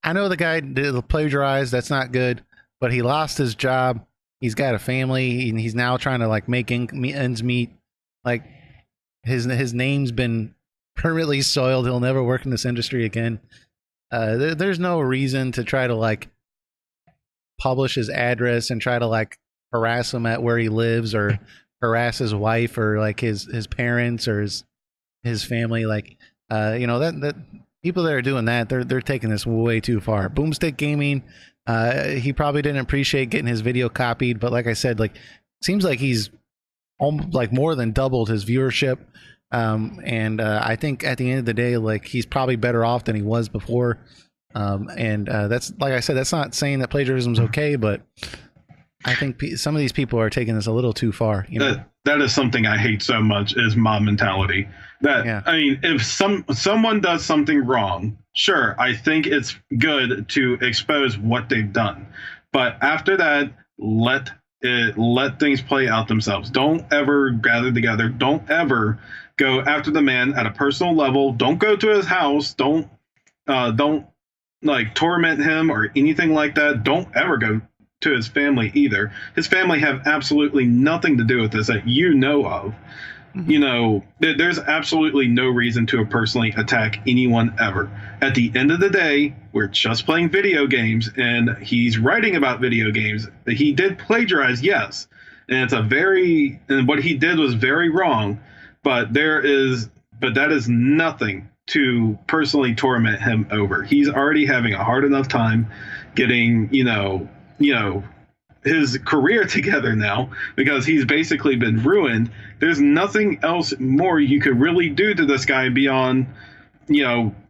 A: I know the guy did plagiarize, that's not good, but he lost his job, he's got a family, and he's now trying to like make ends meet. Like, his name's been permanently soiled, he'll never work in this industry again. There's no reason to try to like publish his address and try to like harass him at where he lives, or harass his wife, or like his parents, or his family. Like, that people that are doing that, they're taking this way too far. Boomstick Gaming, he probably didn't appreciate getting his video copied, but like I said, like, seems like he's like more than doubled his viewership. I think at the end of the day, like, he's probably better off than he was before. That's, like I said, that's not saying that plagiarism is okay, but I think some of these people are taking this a little too far.
B: That is something I hate so much, is mob mentality. I mean, if someone does something wrong, sure, I think it's good to expose what they've done, but after that, let things play out themselves. Don't ever gather together. Don't ever go after the man at a personal level. Don't go to his house. Don't like torment him or anything like that. Don't ever go to his family either. His family have absolutely nothing to do with this that you know of. Mm-hmm. There's absolutely no reason to personally attack anyone ever. At the end of the day, we're just playing video games, and he's writing about video games. He did plagiarize, yes, and and what he did was very wrong. But that is nothing to personally torment him over. He's already having a hard enough time getting, his career together now, because he's basically been ruined. There's nothing else more you could really do to this guy beyond,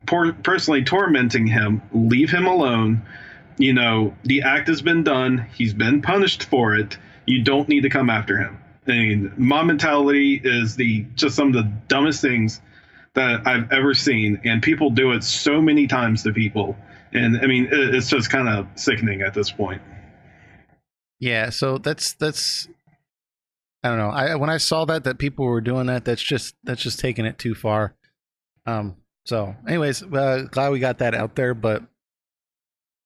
B: personally tormenting him. Leave him alone. The act has been done. He's been punished for it. You don't need to come after him. I mean, mob mentality is just some of the dumbest things that I've ever seen, and people do it so many times to people. And I mean, it's just kind of sickening at this point.
A: Yeah, so that's I don't know. When I saw that people were doing that, that's just taking it too far. So anyways, glad we got that out there, but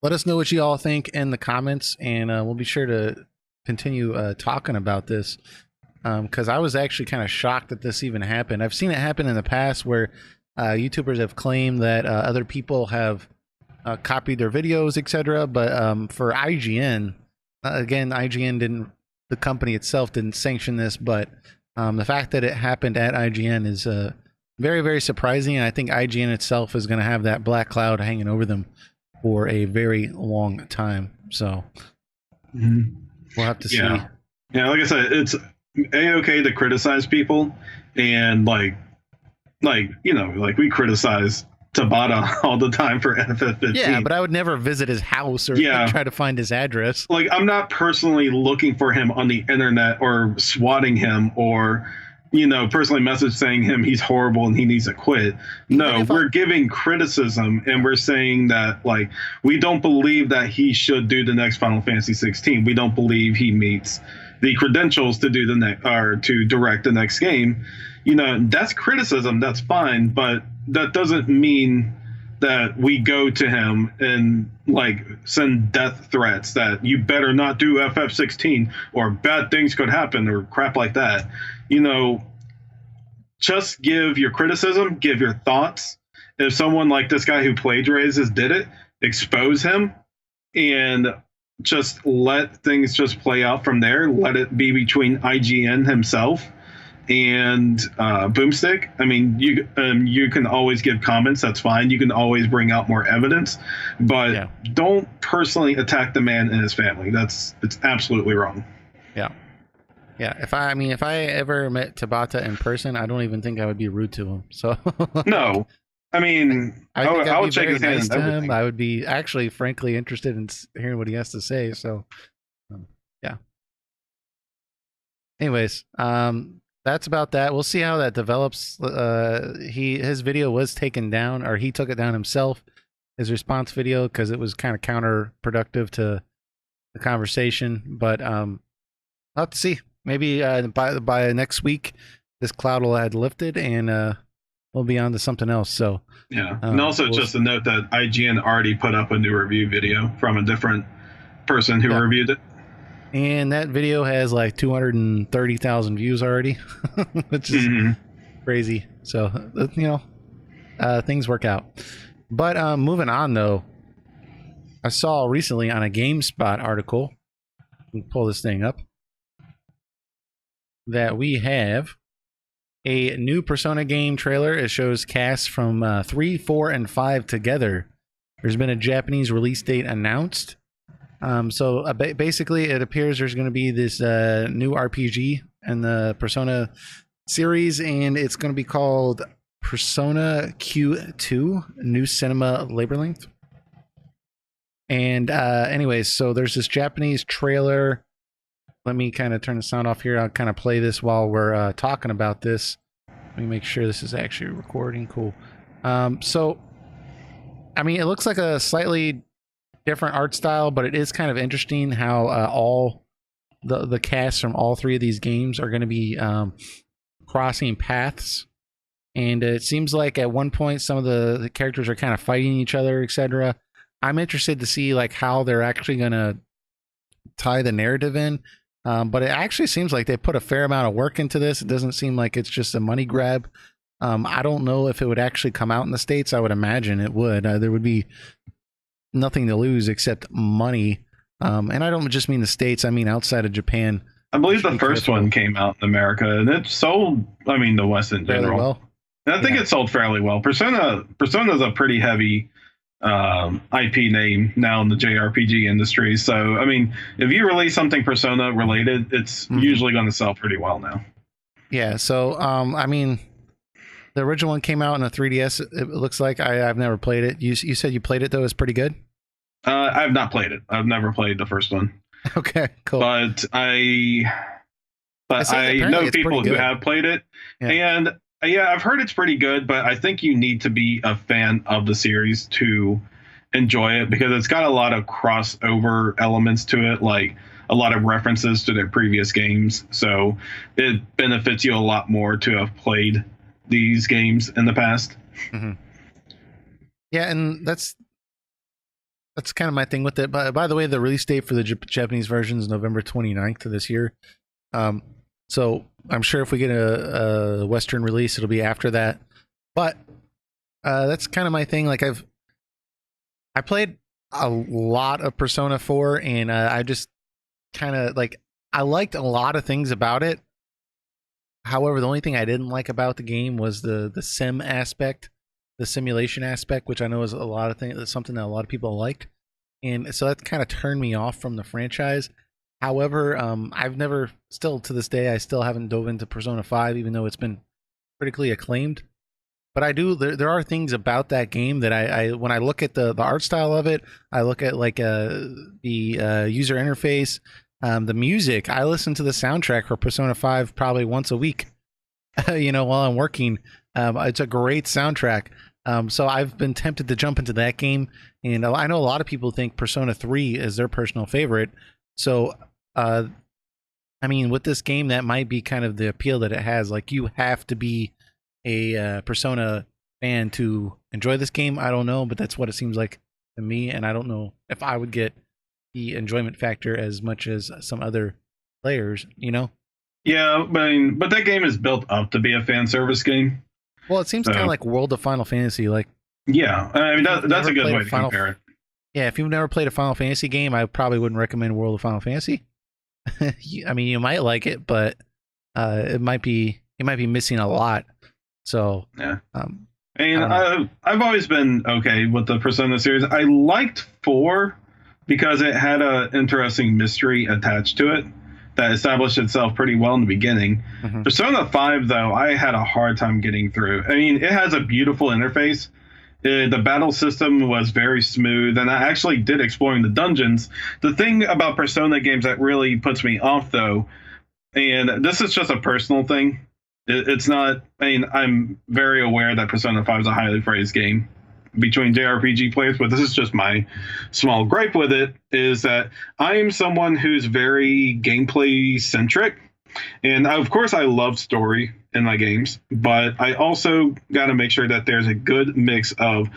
A: let us know what you all think in the comments, and we'll be sure to continue talking about this, because I was actually kind of shocked that this even happened. I've seen it happen in the past where YouTubers have claimed that other people have copied their videos, etc. But for IGN, again, IGN didn't, the company itself didn't sanction this, but the fact that it happened at IGN is very, very surprising. And I think IGN itself is going to have that black cloud hanging over them for a very long time. So we'll have to see.
B: Yeah, like I said, it's A-okay to criticize people, and like we criticize Tabata all the time for FF15.
A: Yeah, but I would never visit his house or try to find his address.
B: Like, I'm not personally looking for him on the internet or swatting him or, personally message saying he's horrible and he needs to quit. No, we're giving criticism, and we're saying that, like, we don't believe that he should do the next Final Fantasy 16. We don't believe he meets the credentials to do to direct the next game. That's criticism. That's fine, but that doesn't mean that we go to him and like send death threats that you better not do FF16 or bad things could happen or crap like that. Just give your criticism, give your thoughts. If someone like this guy who plagiarizes did it, expose him and just let things just play out from there. Let it be between IGN himself and Boomstick. I mean, you can always give comments. That's fine. You can always bring out more evidence, but don't personally attack the man and his family. It's absolutely wrong.
A: Yeah. If I ever met Tabata in person, I don't even think I would be rude to him. So
B: no. I mean, I would shake his hand. Nice to him.
A: I would be actually, frankly, interested in hearing what he has to say. So, yeah. Anyways, that's about that. We'll see how that develops. His video was taken down, or he took it down himself, his response video, because it was kind of counterproductive to the conversation. But I'll have to see. Maybe by next week, this cloud will have lifted, and we'll be on to something else. So
B: yeah, and also just a note that IGN already put up a new review video from a different person who reviewed it.
A: And that video has like 230,000 views already, which is crazy. So, things work out. But moving on, though, I saw recently on a GameSpot article, let me pull this thing up, that we have a new Persona game trailer. It shows casts from 3, 4, and 5 together. There's been a Japanese release date announced. So basically, it appears there's going to be this new RPG in the Persona series, and it's going to be called Persona Q2 New Cinema Labor Length. And anyways, so there's this Japanese trailer. Let me kind of turn the sound off here. I'll kind of play this while we're talking about this. Let me make sure this is actually recording. Cool. So, I mean, it looks like a slightly different art style, but it is kind of interesting how all the casts from all three of these games are going to be crossing paths. And it seems like at one point some of the characters are kind of fighting each other, etc. I'm interested to see like how they're actually going to tie the narrative in. But it actually seems like they put a fair amount of work into this. It doesn't seem like it's just a money grab. I don't know if it would actually come out in the States. I would imagine it would. There would be nothing to lose except money. And I don't just mean the States. I mean outside of Japan.
B: I believe the first one came out in America, and it sold, the West in general.
A: Well.
B: And I think it sold fairly well. Persona's a pretty heavy IP name now in the JRPG industry. So, if you release something Persona related, it's usually going to sell pretty well now.
A: Yeah. So, the original one came out in a 3DS. It looks like I've never played it. You said you played it though. It's pretty good.
B: I've not played it. I've never played the first one.
A: Okay, cool.
B: But I know people who have played it, and I've heard it's pretty good. But I think you need to be a fan of the series to enjoy it, because it's got a lot of crossover elements to it. Like a lot of references to their previous games. So it benefits you a lot more to have played these games in the past.
A: Mm-hmm. Yeah, and that's kind of my thing with it. But by the way, the release date for the Japanese version is November 29th of this year. So I'm sure if we get a Western release, it'll be after that. But that's kind of my thing. Like I played a lot of Persona 4, and I just kind of like, I liked a lot of things about it. However, the only thing I didn't like about the game was the sim aspect, the simulation aspect, which I know is a lot of things, something that a lot of people liked, and so that kind of turned me off from the franchise. However, I've never, still to this day, I still haven't dove into Persona 5, even though it's been critically acclaimed. But I do. There are things about that game that I when I look at the art style of it, I look at like the user interface, the music. I listen to the soundtrack for Persona 5 probably once a week, while I'm working. It's a great soundtrack. So I've been tempted to jump into that game, and I know a lot of people think Persona 3 is their personal favorite. So, I mean, with this game, that might be kind of the appeal that it has. Like, you have to be a Persona fan to enjoy this game. I don't know, but that's what it seems like to me, and I don't know if I would get the enjoyment factor as much as some other players,
B: Yeah, but that game is built up to be a fan service game.
A: Well, it seems kind of like World of Final Fantasy. Like,
B: yeah, I mean that's a good way to compare it.
A: Yeah, if you've never played a Final Fantasy game, I probably wouldn't recommend World of Final Fantasy. I mean, you might like it, but it might be missing a lot. So
B: yeah, I've always been okay with the Persona series. I liked 4 because it had an interesting mystery attached to it that established itself pretty well in the beginning. Mm-hmm. Persona 5, though, I had a hard time getting through. I mean, it has a beautiful interface. The battle system was very smooth, and I actually did exploring the dungeons. The thing about Persona games that really puts me off, though, and this is just a personal thing, it's not, I mean, I'm very aware that Persona 5 is a highly praised game between JRPG players, but this is just my small gripe with it, is that I am someone who's very gameplay centric. And of course, I love story in my games, but I also got to make sure that there's a good mix of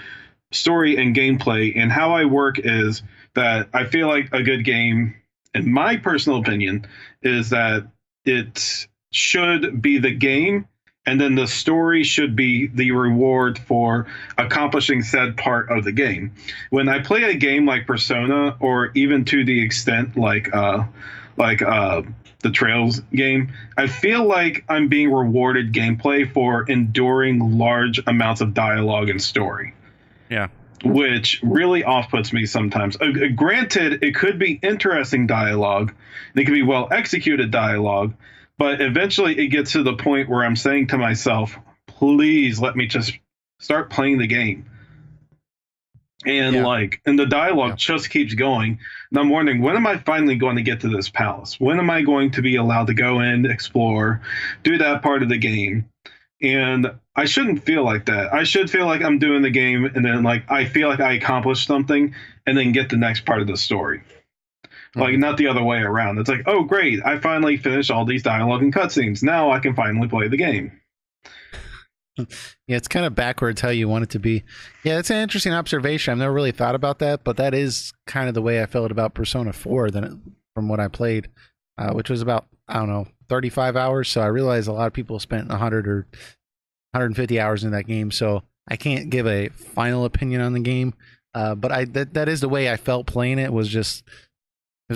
B: story and gameplay. And how I work is that I feel like a good game, in my personal opinion, is that it should be the game, and then the story should be the reward for accomplishing said part of the game. When I play a game like Persona, or even to the extent like the Trails game, I feel like I'm being rewarded gameplay for enduring large amounts of dialogue and story.
A: Yeah.
B: Which really off-puts me sometimes. Granted, it could be interesting dialogue. It could be well-executed dialogue. But eventually it gets to the point where I'm saying to myself, please let me just start playing the game. And and the dialogue just keeps going. And I'm wondering, when am I finally going to get to this palace? When am I going to be allowed to go in, explore, do that part of the game? And I shouldn't feel like that. I should feel like I'm doing the game, and then I feel like I accomplished something, and then get the next part of the story. Like, not the other way around. It's like, oh, great, I finally finished all these dialogue and cutscenes. Now I can finally play the game.
A: Yeah, it's kind of backwards how you want it to be. Yeah, it's an interesting observation. I've never really thought about that, but that is kind of the way I felt about Persona 4 from what I played, which was about, 35 hours. So I realized a lot of people spent 100 or 150 hours in that game. So I can't give a final opinion on the game. But that is the way I felt playing it. It was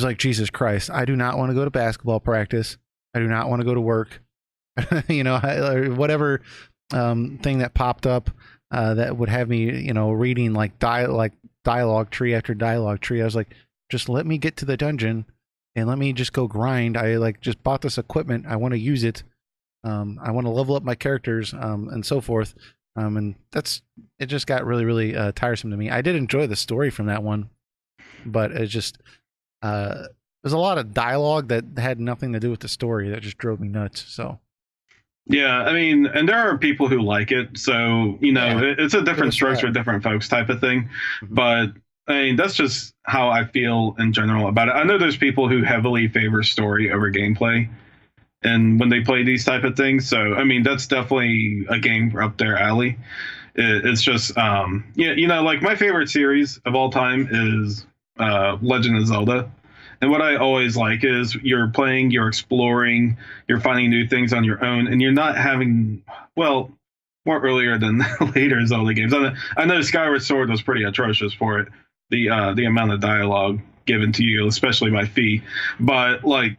A: like, Jesus Christ, I do not want to go to basketball practice. I do not want to go to work. Whatever thing that popped up that would have me, reading dialogue tree after dialogue tree. I was like, just let me get to the dungeon and let me just go grind. I just bought this equipment. I want to use it. I want to level up my characters and so forth. And it just got really, really tiresome to me. I did enjoy the story from that one, but it just... there's a lot of dialogue that had nothing to do with the story that just drove me nuts. So,
B: yeah, I mean, and there are people who like it. So, it's a different strokes for different folks type of thing. Mm-hmm. But I mean, that's just how I feel in general about it. I know there's people who heavily favor story over gameplay, and when they play these type of things, so I mean, that's definitely a game up their alley. It's just, yeah, you know, like my favorite series of all time is Legend of Zelda. And what I always like is you're playing, you're exploring, you're finding new things on your own, and you're not having, well, more earlier than later Zelda games. I know Skyward Sword was pretty atrocious for it. The amount of dialogue given to you, especially by Fee, but like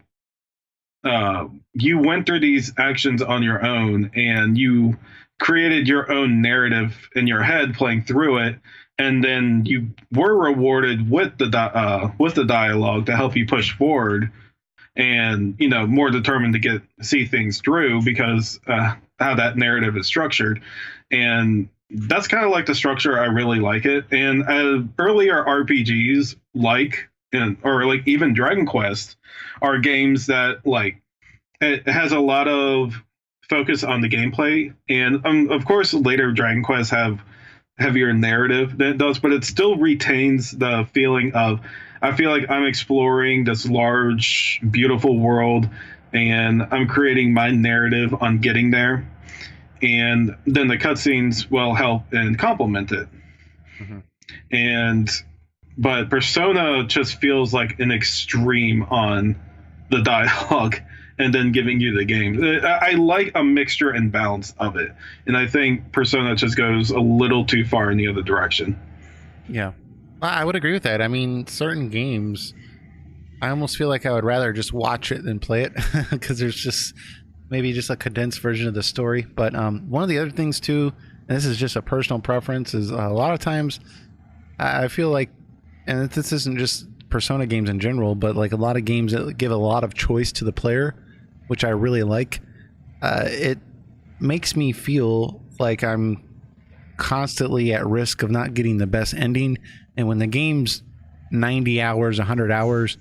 B: you went through these actions on your own, and you created your own narrative in your head playing through it, and then you were rewarded with the dialogue to help you push forward, and you know, more determined to see things through because how that narrative is structured. And that's kind of like the structure. I really like it. And earlier RPGs or like even Dragon Quest are games that like it has a lot of focus on the gameplay, and of course later Dragon Quests have heavier narrative than it does, but it still retains the feeling of, I feel like I'm exploring this large beautiful world, and I'm creating my narrative on getting there, and then the cutscenes will help and complement it. Mm-hmm. But Persona just feels like an extreme on the dialogue and then giving you the game. I like a mixture and balance of it, and I think Persona just goes a little too far in the other direction.
A: Yeah, I would agree with that. I mean, certain games, I almost feel like I would rather just watch it than play it because there's just maybe just a condensed version of the story. But one of the other things too, and this is just a personal preference, is a lot of times I feel like, and this isn't just Persona games in general, but like a lot of games that give a lot of choice to the player, which I really like, it makes me feel like I'm constantly at risk of not getting the best ending. And when the game's 90 hours, 100 hours,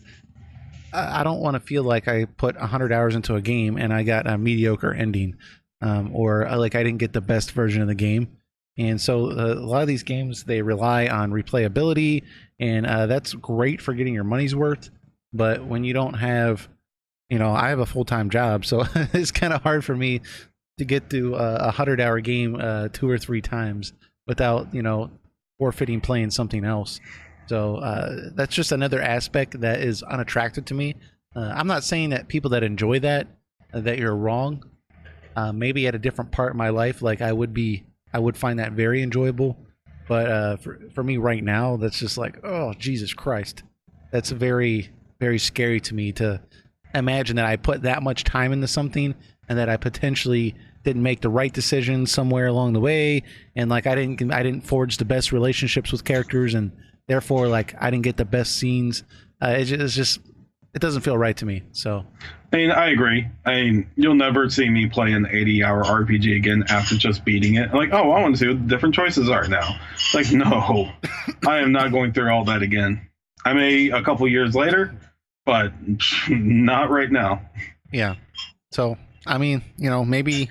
A: I don't want to feel like I put 100 hours into a game and I got a mediocre ending, or like I didn't get the best version of the game. And so a lot of these games, they rely on replayability, and that's great for getting your money's worth. But when you don't have, you know, I have a full-time job, so it's kind of hard for me to get through a 100-hour game 2 or 3 times without, you know, forfeiting playing something else. So that's just another aspect that is unattractive to me. I'm not saying that people that enjoy that you're wrong. Maybe at a different part in my life, like I would find that very enjoyable. But for me right now, that's just like, oh, Jesus Christ. That's very, very scary to me to imagine that I put that much time into something and that I potentially didn't make the right decision somewhere along the way. And like, I didn't forge the best relationships with characters, and therefore like I didn't get the best scenes. It's just, it doesn't feel right to me. So
B: I mean, I agree. I mean, you'll never see me play an 80-hour RPG again after just beating it. Like, oh, I want to see what the different choices are now. Like, no, I am not going through all that again. I may a couple years later, but not right now.
A: Yeah. So, I mean, you know, maybe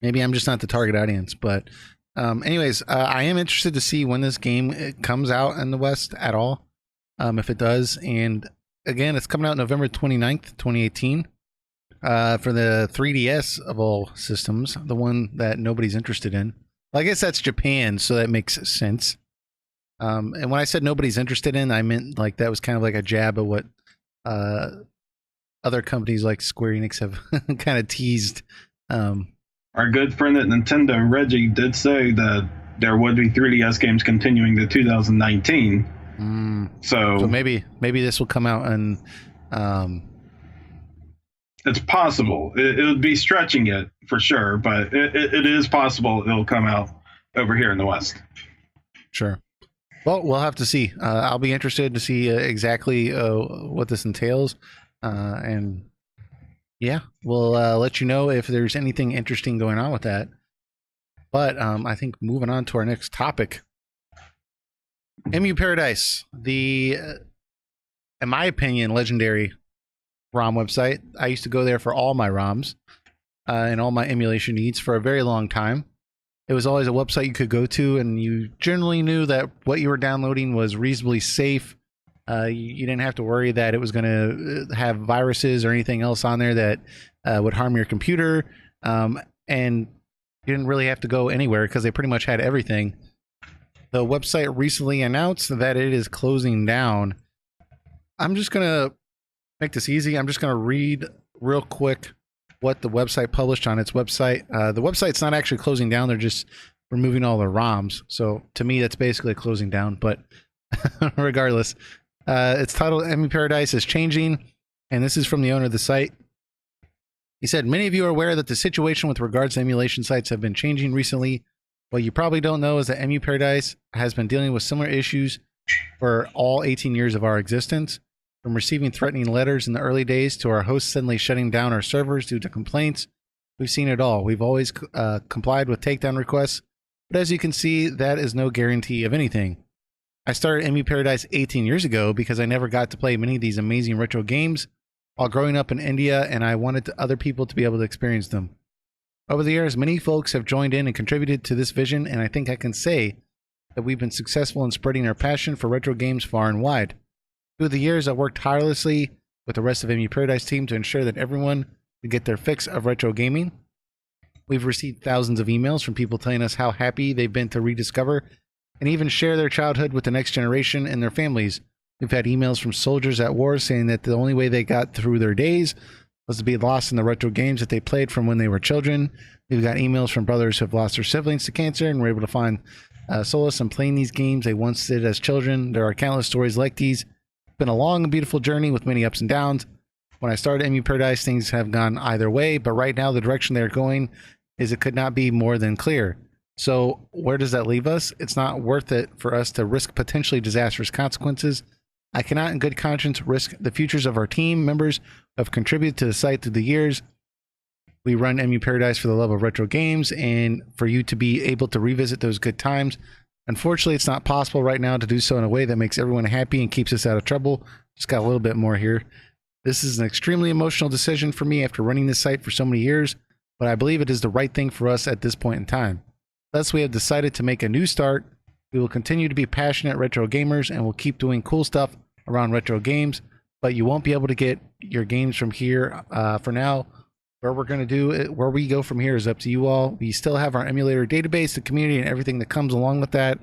A: I'm just not the target audience. But anyways, I am interested to see when this game comes out in the West at all, if it does. And again, it's coming out November 29th, 2018, for the 3DS of all systems, the one that nobody's interested in. Well, I guess that's Japan, so that makes sense. And when I said nobody's interested in, I meant like that was kind of like a jab at what other companies like Square-Enix have kind of teased.
B: Our good friend at Nintendo, Reggie, did say that there would be 3DS games continuing to 2019. So
A: maybe this will come out, and
B: it's possible. It would be stretching it for sure, but it is possible it'll come out over here in the West.
A: Sure. Well, we'll have to see. I'll be interested to see exactly what this entails, and yeah, we'll let you know if there's anything interesting going on with that. But I think moving on to our next topic. EmuParadise, the, in my opinion, legendary ROM website. I used to go there for all my ROMs and all my emulation needs for a very long time. it was always a website you could go to, and you generally knew that what you were downloading was reasonably safe. You didn't have to worry that it was going to have viruses or anything else on there that would harm your computer. And you didn't really have to go anywhere because they pretty much had everything. The website recently announced that it is closing down. I'm just going to make this easy. I'm just going to read real quick what the website published on its website. The website's not actually closing down. They're just removing all the ROMs. So to me, that's basically closing down. But regardless, it's titled EmuParadise is changing. And this is from the owner of the site. He said, many of you are aware that the situation with regards to emulation sites have been changing recently. What you probably don't know is that EmuParadise has been dealing with similar issues for all 18 years of our existence. From receiving threatening letters in the early days to our hosts suddenly shutting down our servers due to complaints, we've seen it all. We've always complied with takedown requests, but as you can see, that is no guarantee of anything. I started EmuParadise 18 years ago because I never got to play many of these amazing retro games while growing up in India, and I wanted other people to be able to experience them. Over the years, many folks have joined in and contributed to this vision, and I think I can say that we've been successful in spreading our passion for retro games far and wide. Through the years, I've worked tirelessly with the rest of EmuParadise team to ensure that everyone can get their fix of retro gaming. We've received thousands of emails from people telling us how happy they've been to rediscover and even share their childhood with the next generation and their families. We've had emails from soldiers at war saying that the only way they got through their days was to be lost in the retro games that they played from when they were children. We've got emails from brothers who have lost their siblings to cancer and were able to find solace in playing these games they once did as children. There are countless stories like these. It's been a long and beautiful journey with many ups and downs. When I started EmuParadise, things have gone either way, but right now the direction they're going is it could not be more than clear. So where does that leave us? It's not worth it for us to risk potentially disastrous consequences. I cannot in good conscience risk the futures of our team members who have contributed to the site through the years. We run EmuParadise for the love of retro games and for you to be able to revisit those good times. Unfortunately, it's not possible right now to do so in a way that makes everyone happy and keeps us out of trouble. Just got a little bit more here. This is an extremely emotional decision for me after running this site for so many years, but I believe it is the right thing for us at this point in time. Thus, we have decided to make a new start. We will continue to be passionate retro gamers and will keep doing cool stuff around retro games, but you won't be able to get your games from here for now. Where we're going to do it, where we go from here is up to you all. We still have our emulator database, the community, and everything that comes along with that,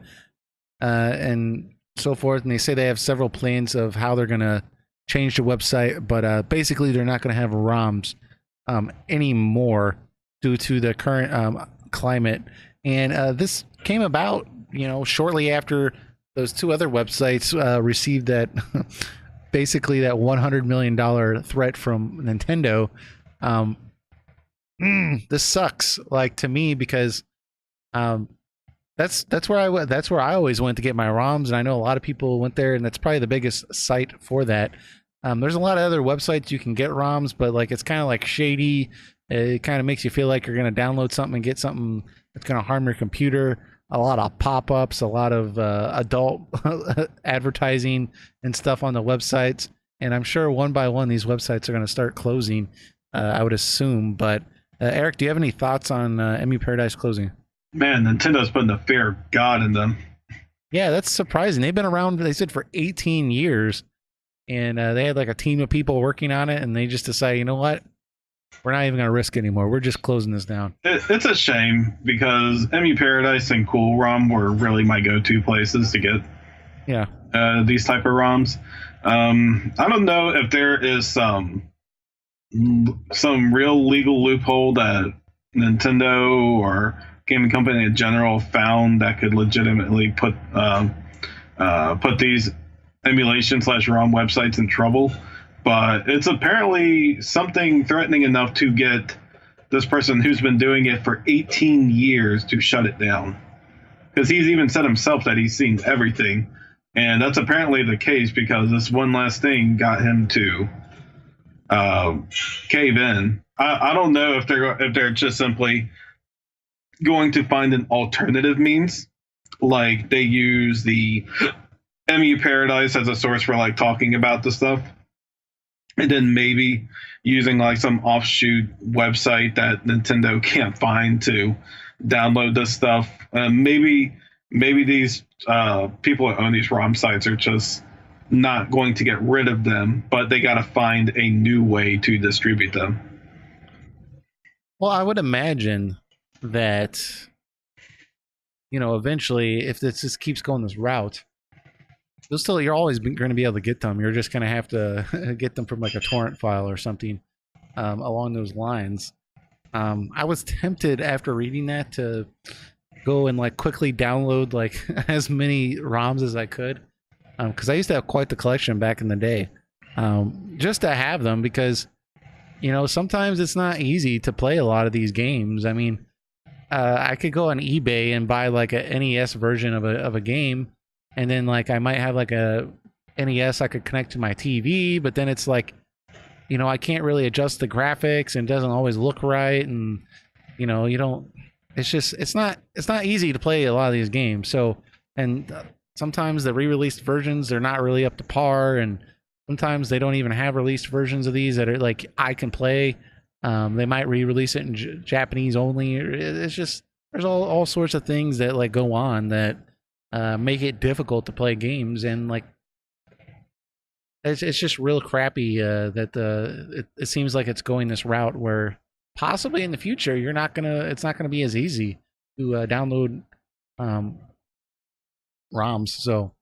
A: and so forth. And they say they have several plans of how they're going to change the website, but basically they're not going to have ROMs anymore due to the current climate. And this came about, shortly after those two other websites received that basically that $100 million threat from Nintendo. This sucks, like, to me, because that's where I always went to get my ROMs, and I know a lot of people went there, and that's probably the biggest site for that. There's a lot of other websites you can get ROMs, but like it's kind of like shady. It kind of makes you feel like you're going to download something and get something that's going to harm your computer. A lot of pop-ups, a lot of adult advertising and stuff on the websites, and I'm sure one by one these websites are going to start closing. I would assume, but Eric, do you have any thoughts on EmuParadise closing?
B: Man, Nintendo's putting the fear of God in them.
A: Yeah, that's surprising. They've been around, they said, for 18 years, and they had like a team of people working on it, and they just decided, you know what? We're not even going to risk anymore. We're just closing this down.
B: It's a shame because EmuParadise and Cool ROM were really my go-to places to get these type of ROMs. I don't know if there is some real legal loophole that Nintendo or gaming company in general found that could legitimately put these emulation/ROM websites in trouble. But it's apparently something threatening enough to get this person who's been doing it for 18 years to shut it down. Because he's even said himself that he's seen everything. And that's apparently the case because this one last thing got him to cave in. I don't know if they're just simply going to find an alternative means, like they use the EmuParadise as a source for like talking about the stuff, and then maybe using like some offshoot website that Nintendo can't find to download this stuff. Maybe these people that own these ROM sites are just not going to get rid of them, but they got to find a new way to distribute them.
A: Well, I would imagine that, eventually, if this just keeps going this route, you're always going to be able to get them. You're just going to have to get them from like a torrent file or something along those lines. I was tempted after reading that to go and like quickly download like as many ROMs as I could, because I used to have quite the collection back in the day, just to have them, because sometimes it's not easy to play a lot of these games. I mean, I could go on eBay and buy like a NES version of a game, and then like I might have like a NES I could connect to my TV, but then it's like, I can't really adjust the graphics and it doesn't always look right, and you don't. It's not easy to play a lot of these games. So, and sometimes the re-released versions, they're not really up to par, and sometimes they don't even have released versions of these that are like I can play. They might re-release it in Japanese only. It's just, there's all sorts of things that like go on that make it difficult to play games, and like it's just real crappy that it seems like it's going this route where possibly in the future it's not gonna be as easy to download ROMs. So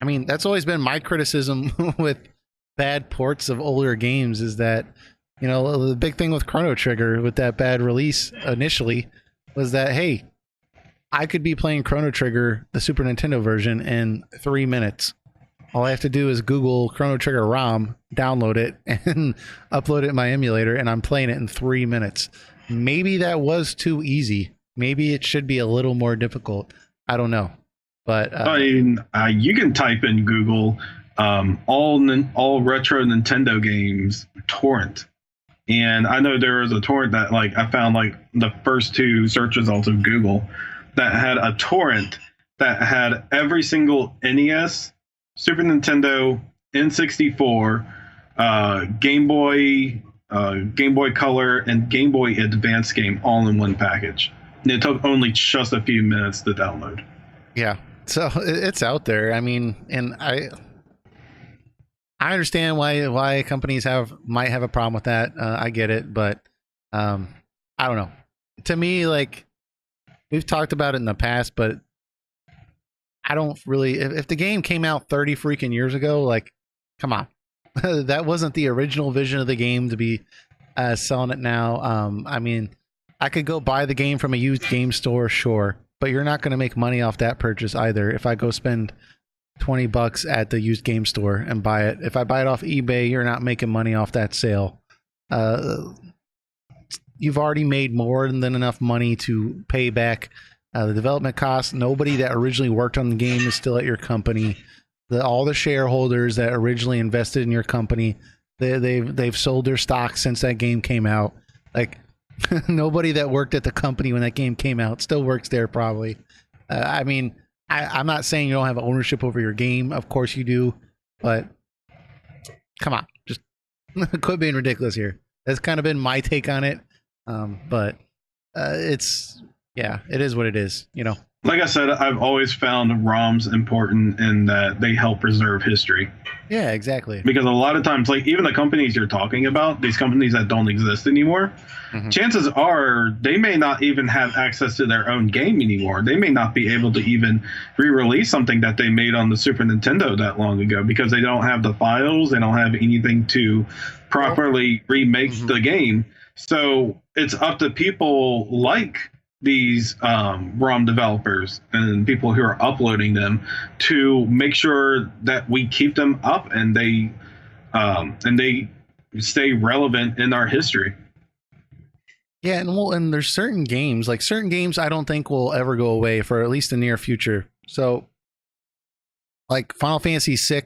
A: I mean, that's always been my criticism with bad ports of older games, is that the big thing with Chrono Trigger with that bad release initially was that, hey, I could be playing Chrono Trigger, the Super Nintendo version, in 3 minutes. All I have to do is Google Chrono Trigger ROM, download it, and upload it in my emulator, and I'm playing it in 3 minutes. Maybe that was too easy. Maybe it should be a little more difficult. I don't know. But
B: I mean, you can type in Google all retro Nintendo games torrent, and I know there was a torrent that like I found like the first 2 search results of Google that had a torrent that had every single NES, Super Nintendo, N64, Game Boy, Game Boy Color, and Game Boy Advance game all in one package. And it took only just a few minutes to download.
A: Yeah, so it's out there. I mean, and I understand why companies might have a problem with that. I get it, but I don't know. To me, like, we've talked about it in the past, but I don't really. If the game came out 30 freaking years ago, like, come on, that wasn't the original vision of the game to be selling it now. I mean, I could go buy the game from a used game store, sure, but you're not going to make money off that purchase either. If I go spend $20 at the used game store and buy it, if I buy it off eBay, you're not making money off that sale. You've already made more than enough money to pay back the development costs. Nobody that originally worked on the game is still at your company. All the shareholders that originally invested in your company, they've sold their stock since that game came out. Like, nobody that worked at the company when that game came out still works there probably. I mean, I'm not saying you don't have ownership over your game. Of course you do, but come on, just quit being ridiculous here. That's kind of been my take on it. But it is what it is,
B: Like I said, I've always found ROMs important in that they help preserve history.
A: Yeah, exactly.
B: Because a lot of times, like even the companies you're talking about, these companies that don't exist anymore, chances are they may not even have access to their own game anymore. They may not be able to even re-release something that they made on the Super Nintendo that long ago because they don't have the files, they don't have anything to properly remake the game. So it's up to people like these ROM developers and people who are uploading them to make sure that we keep them up and they stay relevant in our history.
A: Yeah, and there's certain games I don't think will ever go away for at least the near future. So like Final Fantasy VI,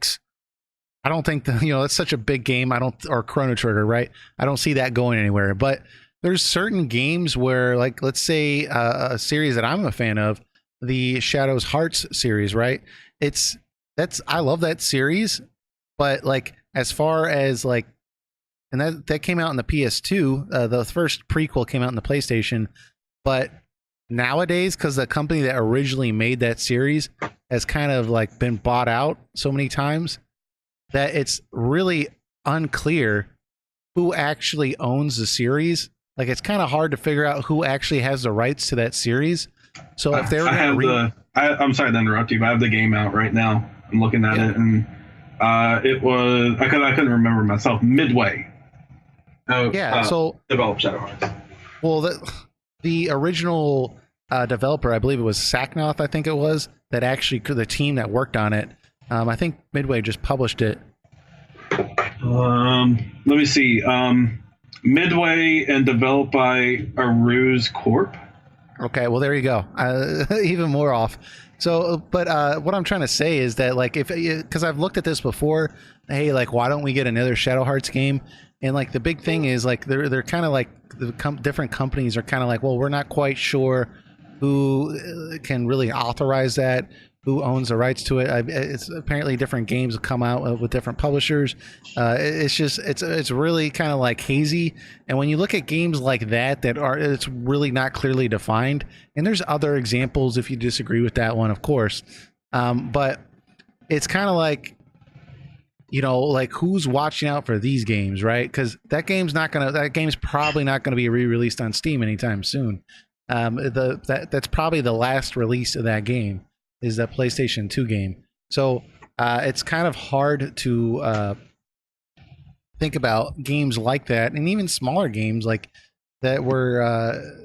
A: I don't think that, it's such a big game. Or Chrono Trigger, right? I don't see that going anywhere. But there's certain games where, like, let's say a series that I'm a fan of, the Shadows Hearts series, right? I love that series, but like as far as like, and that came out in the PS2. The first prequel came out in the PlayStation, but nowadays, because the company that originally made that series has kind of like been bought out so many times that it's really unclear who actually owns the series. Like, it's kind of hard to figure out who actually has the rights to that series. So if they were
B: I'm sorry to interrupt you, but I have the game out right now. I'm looking at it, and it was I couldn't remember myself. Midway. So developed Shadow Hearts.
A: Well, the original developer, I believe it was Saknoth, I think it was, that actually, the team that worked on it, I think Midway just published it.
B: Let me see. Midway and developed by Aruse Corp.
A: Okay, well, there you go. Even more off. So, but what I'm trying to say is that, like, because I've looked at this before, hey, like, why don't we get another Shadow Hearts game? And like the big thing is, like, they're kind of like different companies are kind of like, well, we're not quite sure who can really authorize that, who owns the rights to it. It's apparently different games come out with different publishers. It's really kind of like hazy. And when you look at games like that it's really not clearly defined. And there's other examples if you disagree with that one, of course. But it's kind of like, you know, like, who's watching out for these games, right? Because that game's probably not gonna be re-released on Steam anytime soon. That's probably the last release of that game, is that PlayStation 2 game. So it's kind of hard to think about games like that, and even smaller games like that were,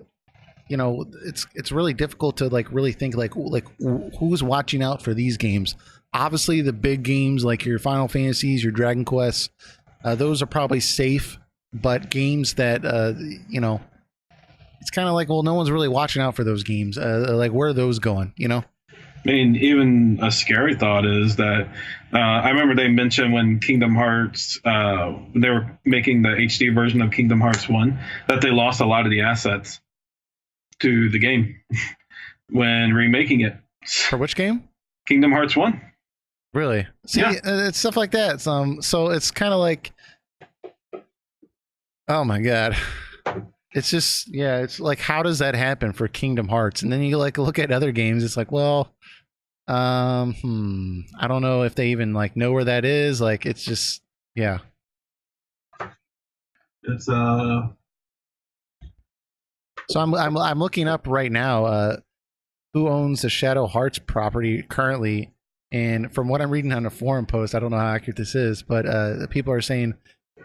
A: you know, it's really difficult to like really think like who's watching out for these games. Obviously, the big games like your Final Fantasies, your Dragon Quests, those are probably safe. But games that, you know, it's kind of like, well, no one's really watching out for those games. Like, where are those going, you know?
B: I mean, even a scary thought is that I remember they mentioned when Kingdom Hearts, they were making the HD version of Kingdom Hearts 1, that they lost a lot of the assets to the game when remaking it.
A: For which game?
B: Kingdom Hearts 1.
A: Really? See, yeah. It's stuff like that. So it's kind of like, oh my God. It's just, yeah, it's like, how does that happen for Kingdom Hearts? And then you like look at other games, it's like, well, I don't know if they even like know where that is. Like, it's just, yeah.
B: It's
A: So I'm looking up right now who owns the Shadow Hearts property currently, and from what I'm reading on a forum post, I don't know how accurate this is, but people are saying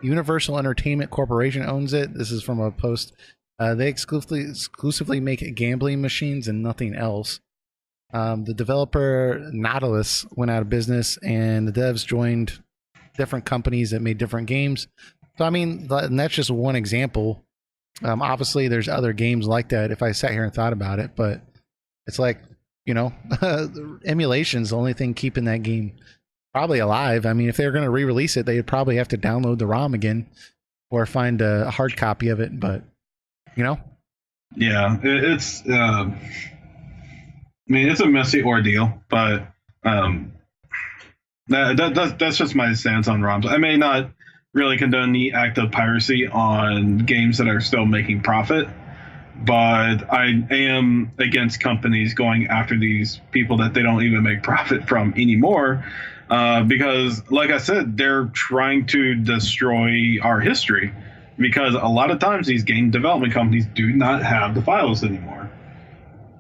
A: Universal Entertainment Corporation owns it. This is from a post. They exclusively make gambling machines and nothing else. The developer Nautilus went out of business, and the devs joined different companies that made different games. So I mean, and that's just one example. Obviously, there's other games like that if I sat here and thought about it, but it's like, you know, emulation's the only thing keeping that game probably alive. I mean, if they were going to re-release it, they'd probably have to download the ROM again or find a hard copy of it. But, you know,
B: yeah, it's. I mean, it's a messy ordeal, but that's just my stance on ROMs. I may not really condone the act of piracy on games that are still making profit, but I am against companies going after these people that they don't even make profit from anymore. Because, like I said, they're trying to destroy our history, because a lot of times these game development companies do not have the files anymore,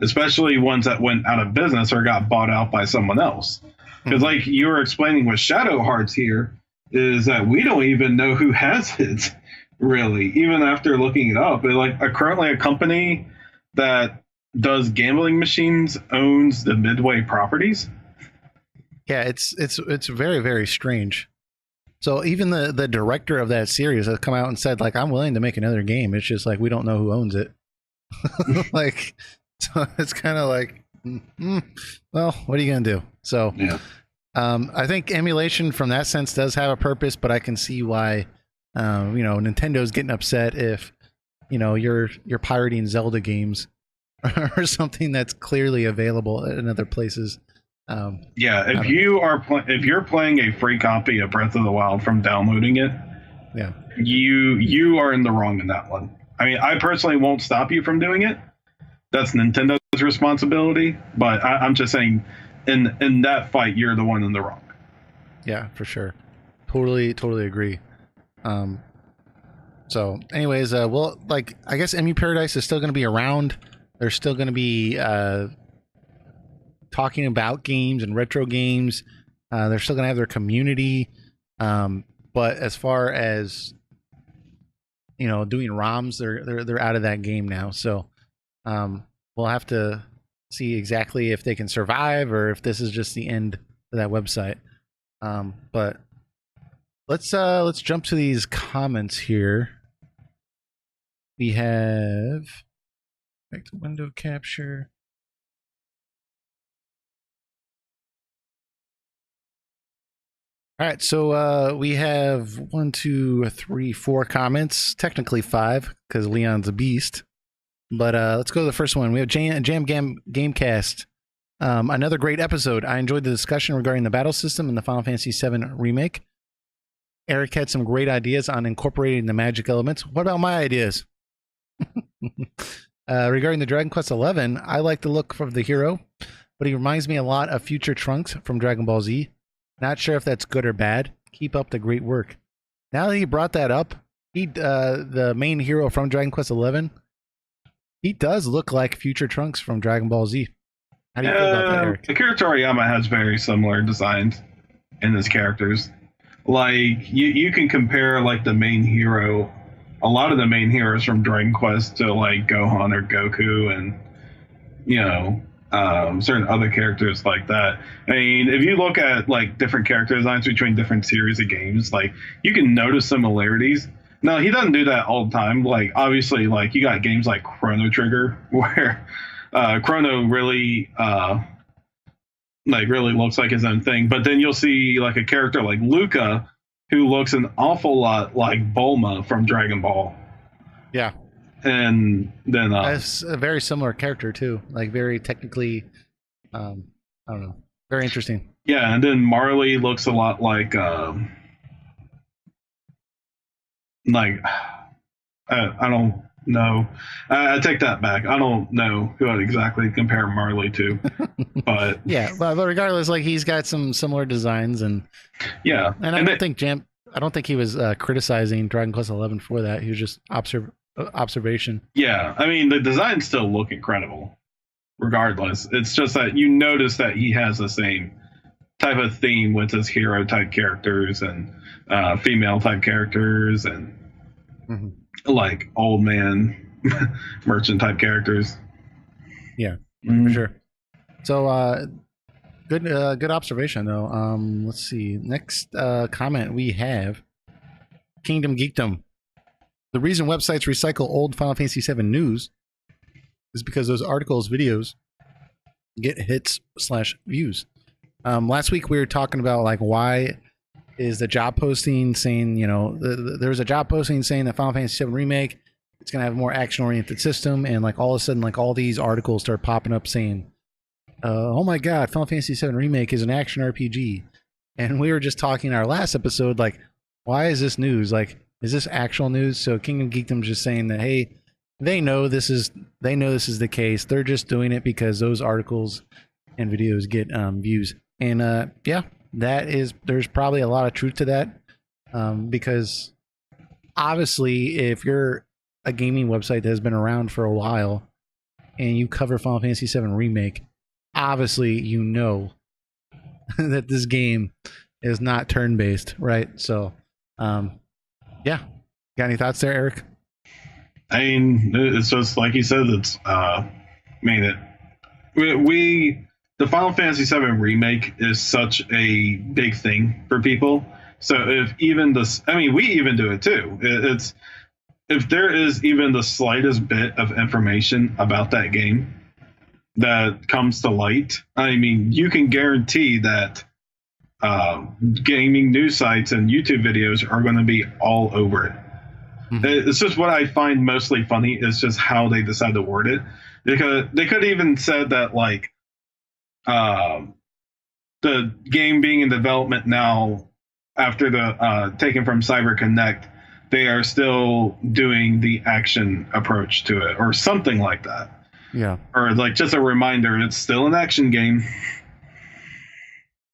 B: especially ones that went out of business or got bought out by someone else. Because like you were explaining with Shadow Hearts here, is that we don't even know who has it, really, even after looking it up. Like currently a company that does gambling machines owns the Midway properties.
A: Yeah, it's very, very strange. So even the director of that series has come out and said, like, I'm willing to make another game. It's just like, we don't know who owns it. Like, so it's kind of like, well, what are you going to do? So
B: yeah.
A: I think emulation from that sense does have a purpose, but I can see why, you know, Nintendo's getting upset if, you know, you're pirating Zelda games or something that's clearly available in other places.
B: Yeah, if you're playing a free copy of Breath of the Wild from downloading it,
A: yeah,
B: you are in the wrong in that one. I mean, I personally won't stop you from doing it. that's Nintendo's responsibility. But I'm just saying, in that fight, you're the one in the wrong.
A: Yeah, for sure. Totally agree. So anyways, well, like, I guess EmuParadise is still going to be around. They're still going to be talking about games and retro games. They're still going to have their community. But as far as, you know, doing ROMs, they're out of that game now. So we'll have to see exactly if they can survive or if this is just the end of that website. But let's jump to these comments here. We have back to window capture. All right, so we have 1, 2, 3, 4 comments. Technically 5 because Leon's a beast. But let's go to the first one. We have Jam Gamecast. Another great episode. I enjoyed the discussion regarding the battle system in the Final Fantasy VII Remake. Eric had some great ideas on incorporating the magic elements. What about my ideas? Regarding the Dragon Quest XI, I like the look of the hero, but he reminds me a lot of Future Trunks from Dragon Ball Z. Not sure if that's good or bad. Keep up the great work. Now that he brought that up, the main hero from Dragon Quest XI, he does look like Future Trunks from Dragon Ball Z. How do you feel about that, Eric?
B: Akira Toriyama has very similar designs in his characters. Like, you can compare, like, the main hero, a lot of the main heroes from Dragon Quest to, like, Gohan or Goku and, you know, certain other characters like that. I mean, if you look at, like, different character designs between different series of games, like, you can notice similarities. No, he doesn't do that all the time. Like, obviously, like, you got games like Chrono Trigger where Chrono really really looks like his own thing. But then you'll see like a character like Luca who looks an awful lot like Bulma from Dragon Ball.
A: Yeah.
B: And then
A: that's a very similar character too. Like very technically I don't know. Very interesting.
B: Yeah, and then Marley looks a lot like I don't know. I take that back. I don't know who I'd exactly compare Marley to, but
A: yeah. But regardless, like he's got some similar designs, and
B: yeah.
A: And I don't think he was criticizing Dragon Quest XI for that. He was just observation.
B: Yeah, I mean the designs still look incredible, regardless. It's just that you notice that he has the same type of theme with his hero type characters and female type characters and. Mm-hmm. Like old man merchant type characters.
A: Yeah, for sure. So good observation though. Let's see. Next comment we have Kingdom Geekdom. The reason websites recycle old Final Fantasy VII news is because those articles, videos get hits/views. Last week we were talking about like why is the job posting saying, you know, there was a job posting saying that Final Fantasy VII Remake, it's going to have a more action-oriented system, and like all of a sudden, like all these articles start popping up saying, oh my god, Final Fantasy VII Remake is an action RPG. And we were just talking in our last episode, like, why is this news? Like, is this actual news? So Kingdom Geekdom just saying that, hey, they know this is the case. They're just doing it because those articles and videos get views. And yeah. There's probably a lot of truth to that, because obviously if you're a gaming website that has been around for a while and you cover Final Fantasy VII Remake, obviously you know that this game is not turn-based, right? So, yeah. Got any thoughts there, Eric?
B: I mean, it's just like you said, it's the Final Fantasy VII Remake is such a big thing for people. So if even this, I mean, we even do it too. It's if there is even the slightest bit of information about that game that comes to light, I mean, you can guarantee that gaming news sites and YouTube videos are going to be all over it. Mm-hmm. It's just what I find mostly funny is just how they decide to word it. Because they could even said that like, the game being in development now after the taken from CyberConnect, they are still doing the action approach to it or something like that.
A: Yeah.
B: Or like just a reminder, it's still an action game.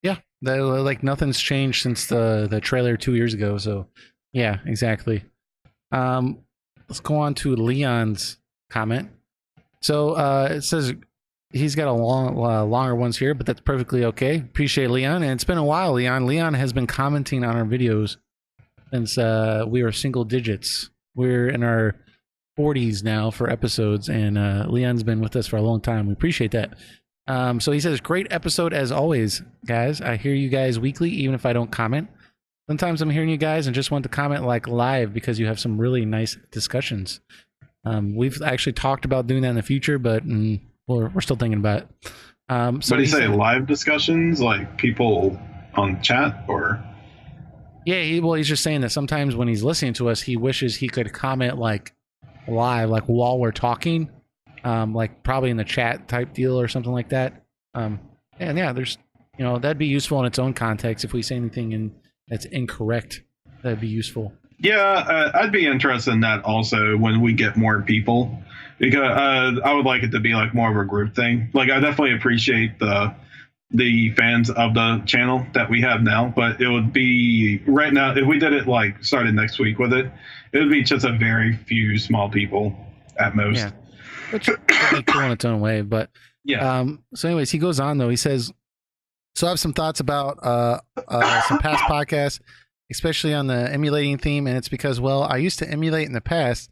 A: Yeah, like nothing's changed since the trailer 2 years ago. So, yeah, exactly. Let's go on to Leon's comment. So it says he's got a longer ones here, but that's perfectly okay. Appreciate Leon, and it's been a while. Leon has been commenting on our videos since we were single digits. We're in our 40s now for episodes, and Leon's been with us for a long time. We appreciate that. So he says, great episode as always, guys. I hear you guys weekly, even if I don't comment. Sometimes I'm hearing you guys and just want to comment like live because you have some really nice discussions. We've actually talked about doing that in the future, but we're still thinking about it.
B: So what do you say, live discussions, like people on chat, or?
A: Yeah, he's just saying that sometimes when he's listening to us, he wishes he could comment like live, like while we're talking. Like probably in the chat type deal or something like that. And yeah, there's, that'd be useful in its own context. If we say anything that's incorrect, that'd be useful.
B: Yeah, I'd be interested in that also when we get more people, because I would like it to be like more of a group thing. Like I definitely appreciate the fans of the channel that we have now, but it would be right now, if we did it like started next week with it would be just a very few small people at most.
A: Yeah. Which is cool in its own way, but
B: yeah.
A: So anyways, he goes on though. He says, so I have some thoughts about some past podcasts, especially on the emulating theme, and it's because, well, I used to emulate in the past,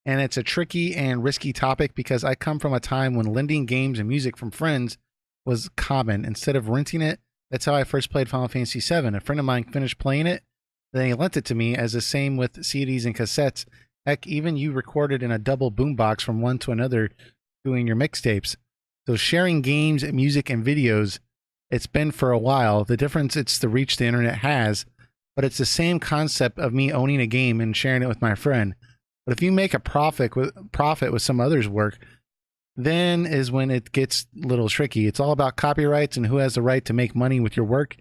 A: and it's a tricky and risky topic because I come from a time when lending games and music from friends was common instead of renting it. That's how I first played Final Fantasy VII. A friend of mine finished playing it, then he lent it to me, as the same with CDs and cassettes. Heck, even you recorded in a double boombox from one to another doing your mixtapes. So sharing games, music, and videos, it's been for a while. The difference, it's the reach the internet has, but it's the same concept of me owning a game and sharing it with my friend. But if you make a profit with some other's work, then is when it gets a little tricky. It's all about copyrights and who has the right to make money with your work.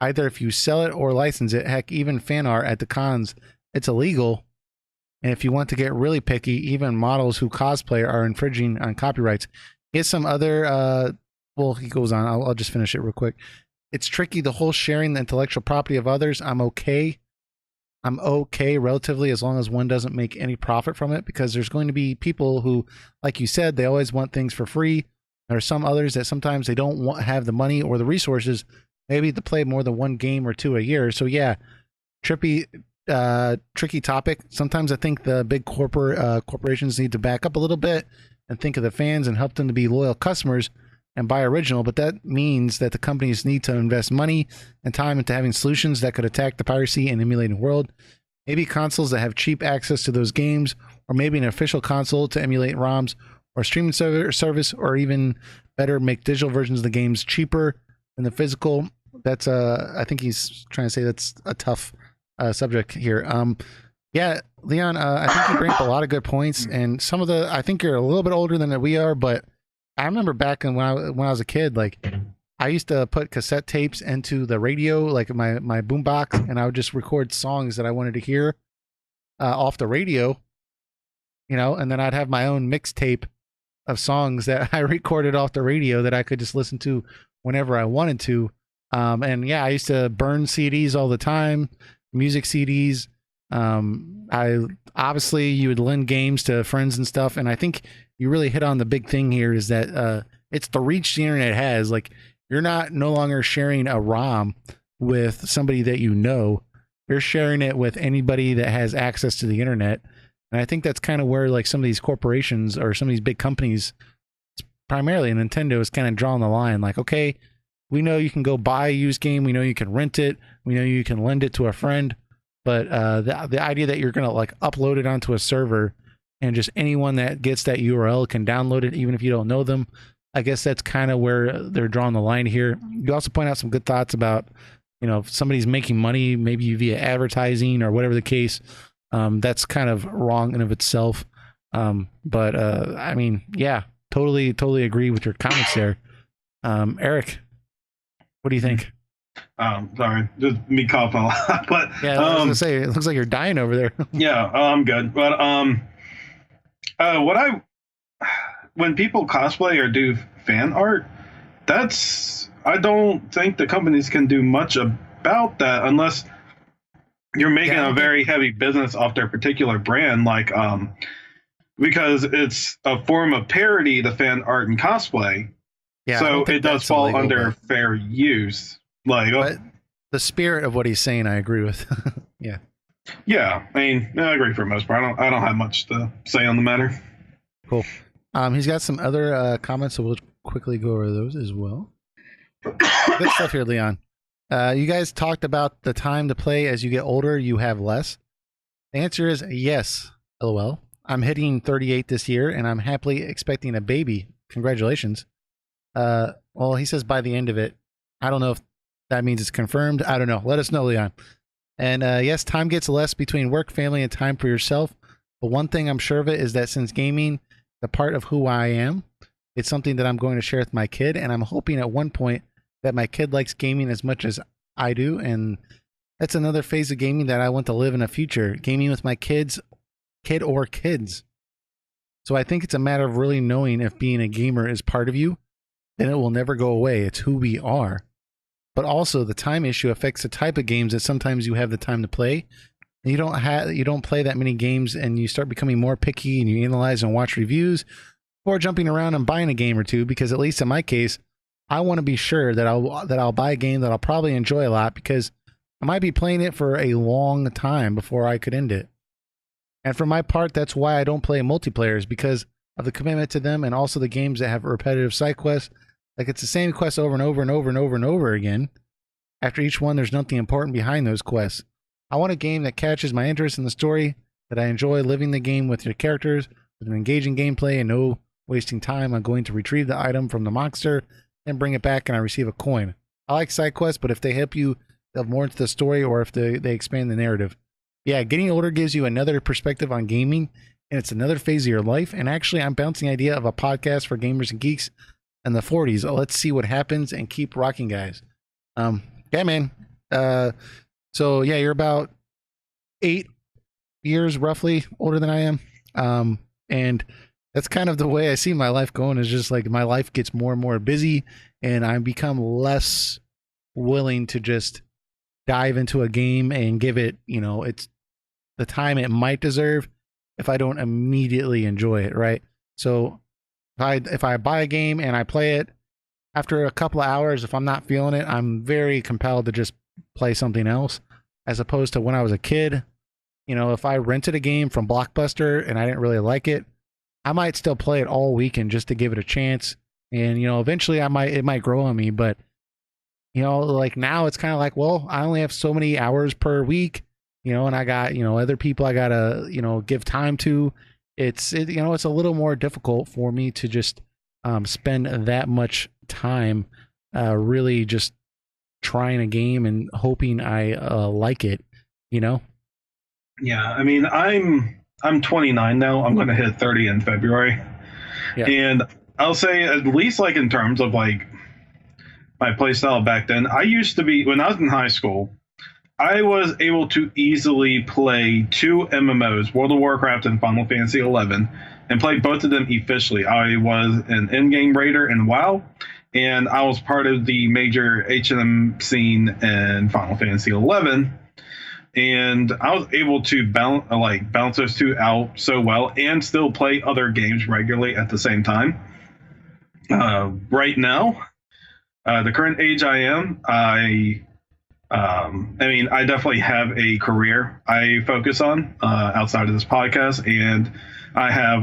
A: Either if you sell it or license it, heck, even fan art at the cons, it's illegal. And if you want to get really picky, even models who cosplay are infringing on copyrights. Here's some other, he goes on. I'll just finish it real quick. It's tricky, the whole sharing the intellectual property of others. I'm okay relatively, as long as one doesn't make any profit from it, because there's going to be people who, like you said, they always want things for free. There are some others that sometimes they don't have the money or the resources, maybe to play more than one game or two a year. So yeah, tricky topic. Sometimes I think the big corporations need to back up a little bit and think of the fans and help them to be loyal customers and buy original, but that means that the companies need to invest money and time into having solutions that could attack the piracy and emulating world. Maybe consoles that have cheap access to those games, or maybe an official console to emulate ROMs, or streaming service, or even better, make digital versions of the games cheaper than the physical. That's I think he's trying to say that's a tough subject here. Yeah, Leon, I think you bring up a lot of good points, and some of I think you're a little bit older than we are, but I remember back when I was a kid, like I used to put cassette tapes into the radio, like my boombox, and I would just record songs that I wanted to hear off the radio, and then I'd have my own mixtape of songs that I recorded off the radio that I could just listen to whenever I wanted to. And yeah, I used to burn CDs all the time, music CDs. Obviously you would lend games to friends and stuff, and I think you really hit on the big thing here is that it's the reach the internet has. Like, you're no longer sharing a ROM with somebody that you're sharing it with anybody that has access to the internet. And I think that's kind of where like some of these corporations or some of these big companies, primarily Nintendo, is kind of drawing the line. Like, okay, we know you can go buy a used game, we know you can rent it, we know you can lend it to a friend, but the idea that you're going to like upload it onto a server and just anyone that gets that URL can download it, even if you don't know them. I guess that's kind of where they're drawing the line here. You also point out some good thoughts about, if somebody's making money, maybe via advertising or whatever the case. That's kind of wrong in of itself. But I mean, yeah, totally agree with your comments there. Eric, what do you think?
B: Sorry, just me coughing a lot. But
A: yeah, I was gonna say, it looks like you're dying over there.
B: Yeah, I'm good. But when people cosplay or do fan art, I don't think the companies can do much about that unless you're making a very heavy business off their particular brand, like because it's a form of parody, the fan art and cosplay. Yeah, so it does fall illegal, under fair use. Like,
A: but the spirit of what he's saying, I agree with. Yeah.
B: Yeah, I mean, I agree for the most part. I don't have much to say on the matter.
A: Cool. He's got some other comments, so we'll quickly go over those as well. Good stuff here, Leon. You guys talked about the time to play as you get older, you have less. The answer is yes, LOL. I'm hitting 38 this year, and I'm happily expecting a baby. Congratulations. Well, he says by the end of it. I don't know if that means it's confirmed. I don't know. Let us know, Leon. And yes, time gets less between work, family, and time for yourself. But one thing I'm sure of it is that since gaming, the part of who I am, it's something that I'm going to share with my kid. And I'm hoping at one point that my kid likes gaming as much as I do. And that's another phase of gaming that I want to live in the future. Gaming with my kid or kids. So I think it's a matter of really knowing if being a gamer is part of you, then it will never go away. It's who we are. But also the time issue affects the type of games that sometimes you have the time to play. And you don't play that many games, and you start becoming more picky, and you analyze and watch reviews, or jumping around and buying a game or two, because at least in my case, I want to be sure that I'll buy a game that I'll probably enjoy a lot, because I might be playing it for a long time before I could end it. And for my part, that's why I don't play multiplayers, because of the commitment to them, and also the games that have repetitive side quests. Like, it's the same quest over and over and over and over and over again. After each one, there's nothing important behind those quests. I want a game that catches my interest in the story, that I enjoy living the game with your characters, with an engaging gameplay and no wasting time on going to retrieve the item from the monster, then bring it back and I receive a coin. I like side quests, but if they help you delve more into the story, or if they expand the narrative. Yeah, getting older gives you another perspective on gaming, and it's another phase of your life. And actually, I'm bouncing the idea of a podcast for gamers and geeks in the 40s. Let's see what happens and keep rocking, guys. Yeah, man. So yeah, you're about 8 years roughly older than I am. And that's kind of the way I see my life going, is just like my life gets more and more busy, and I become less willing to just dive into a game and give it, it's the time it might deserve if I don't immediately enjoy it, right? So if I buy a game and I play it, after a couple of hours, if I'm not feeling it, I'm very compelled to just play something else, as opposed to when I was a kid. If I rented a game from Blockbuster and I didn't really like it, I might still play it all weekend just to give it a chance. And, eventually it might grow on me. But, like now it's kind of like, well, I only have so many hours per week, and I got, other people I got to, give time to. It's a little more difficult for me to just spend that much time really just trying a game and hoping I like it,
B: Yeah, I mean, I'm 29 now. I'm going to hit 30 in February. Yeah. And I'll say, at least like in terms of like my play style back then, I used to be, when I was in high school, I was able to easily play 2 MMOs, World of Warcraft and Final Fantasy 11, and play both of them efficiently. I was an in-game raider in WoW, and I was part of the major H&M scene in Final Fantasy 11. And I was able to bounce those 2 out so well and still play other games regularly at the same time. Right now, the current age I am, I I definitely have a career I focus on outside of this podcast, and I have,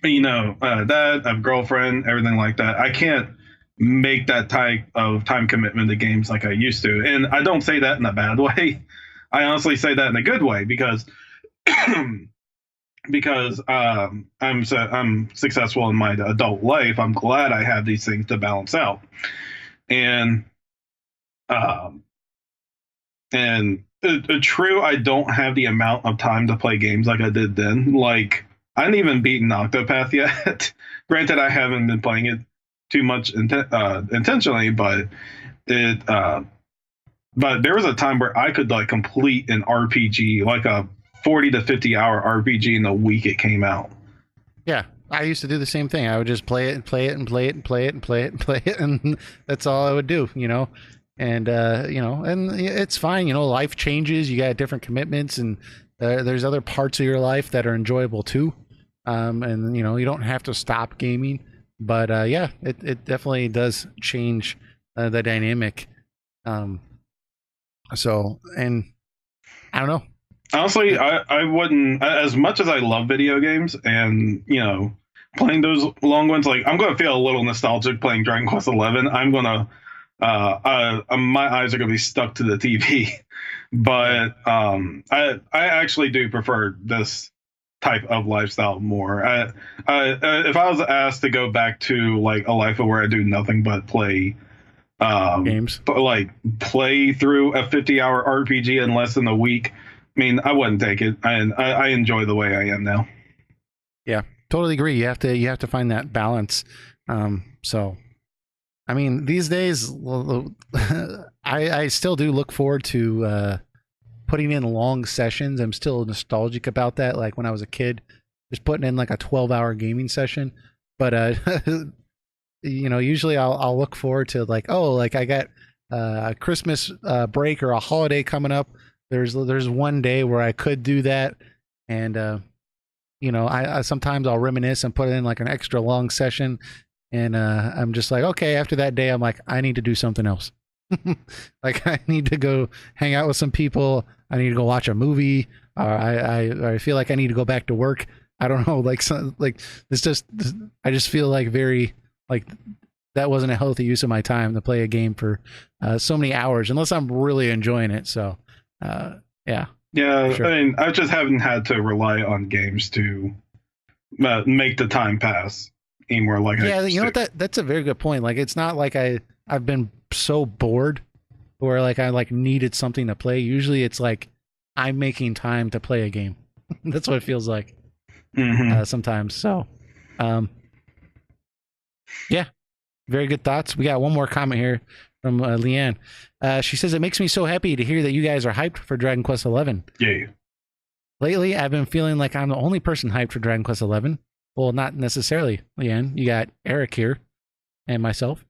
B: dad, I have a girlfriend, everything like that. I can't make that type of time commitment to games like I used to, and I don't say that in a bad way. I honestly say that in a good way, because I'm successful in my adult life. I'm glad I have these things to balance out, and true, I don't have the amount of time to play games like I did then. Like, I haven't even beaten Octopath yet. Granted, I haven't been playing it too much intentionally, but but there was a time where I could like complete an RPG, like a 40 to 50 hour RPG in the week it came out.
A: Yeah, I used to do the same thing. I would just play it and play it and play it and play it and play it and play it, and that's all I would do, And and it's fine. Life changes. You got different commitments, and there's other parts of your life that are enjoyable too. And you don't have to stop gaming, but yeah, it definitely does change the dynamic. So, and I don't know.
B: Honestly, I wouldn't, as much as I love video games and, playing those long ones, like I'm going to feel a little nostalgic playing Dragon Quest 11. I'm going to, my eyes are going to be stuck to the TV. But I actually do prefer this type of lifestyle more. If I was asked to go back to like a life where I do nothing but play
A: games,
B: but like play through a 50-hour RPG in less than a week, I mean, I wouldn't take it. I enjoy the way I am now.
A: Yeah, totally agree. You have to find that balance. So, I mean, these days, I still do look forward to putting in long sessions. I'm still nostalgic about that. Like when I was a kid, just putting in like a 12-hour gaming session. But usually I'll look forward to like, I got a Christmas break or a holiday coming up. There's one day where I could do that, and I sometimes I'll reminisce and put in like an extra long session, and I'm just like, okay, after that day I'm like, I need to do something else. Like I need to go hang out with some people. I need to go watch a movie. I feel like I need to go back to work. I don't know, I just feel like very like that wasn't a healthy use of my time to play a game for so many hours unless I'm really enjoying it. So yeah,
B: sure. I mean, I just haven't had to rely on games to make the time pass anymore. Like
A: that's a very good point. Like it's not like I've been so bored or like I like needed something to play. Usually it's like I'm making time to play a game. That's what it feels like sometimes. So yeah, very good thoughts. We got one more comment here from Leanne. She says, it makes me so happy to hear that you guys are hyped for Dragon Quest 11.
B: Yeah.
A: Lately, I've been feeling like I'm the only person hyped for Dragon Quest 11. Well, not necessarily, Leanne. You got Eric here and myself.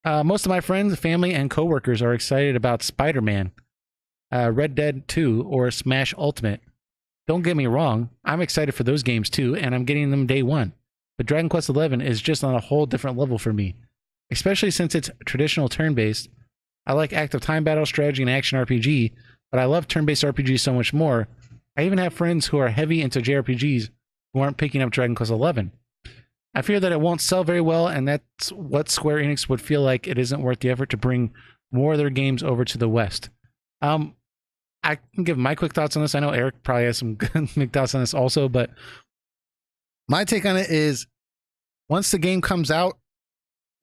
A: Most of my friends, family, and coworkers are excited about Spider-Man, Red Dead 2, or Smash Ultimate. Don't get me wrong, I'm excited for those games too, and I'm getting them day one. But Dragon Quest 11 is just on a whole different level for me, especially since it's traditional turn-based. I like active time battle, strategy, and action RPG, but I love turn-based RPG so much more. I even have friends who are heavy into JRPGs who aren't picking up Dragon Quest 11. I fear that it won't sell very well, and that's what Square Enix would feel like it isn't worth the effort to bring more of their games over to the West. I can give my quick thoughts on this. I know Eric probably has some good thoughts on this also, but my take on it is once the game comes out,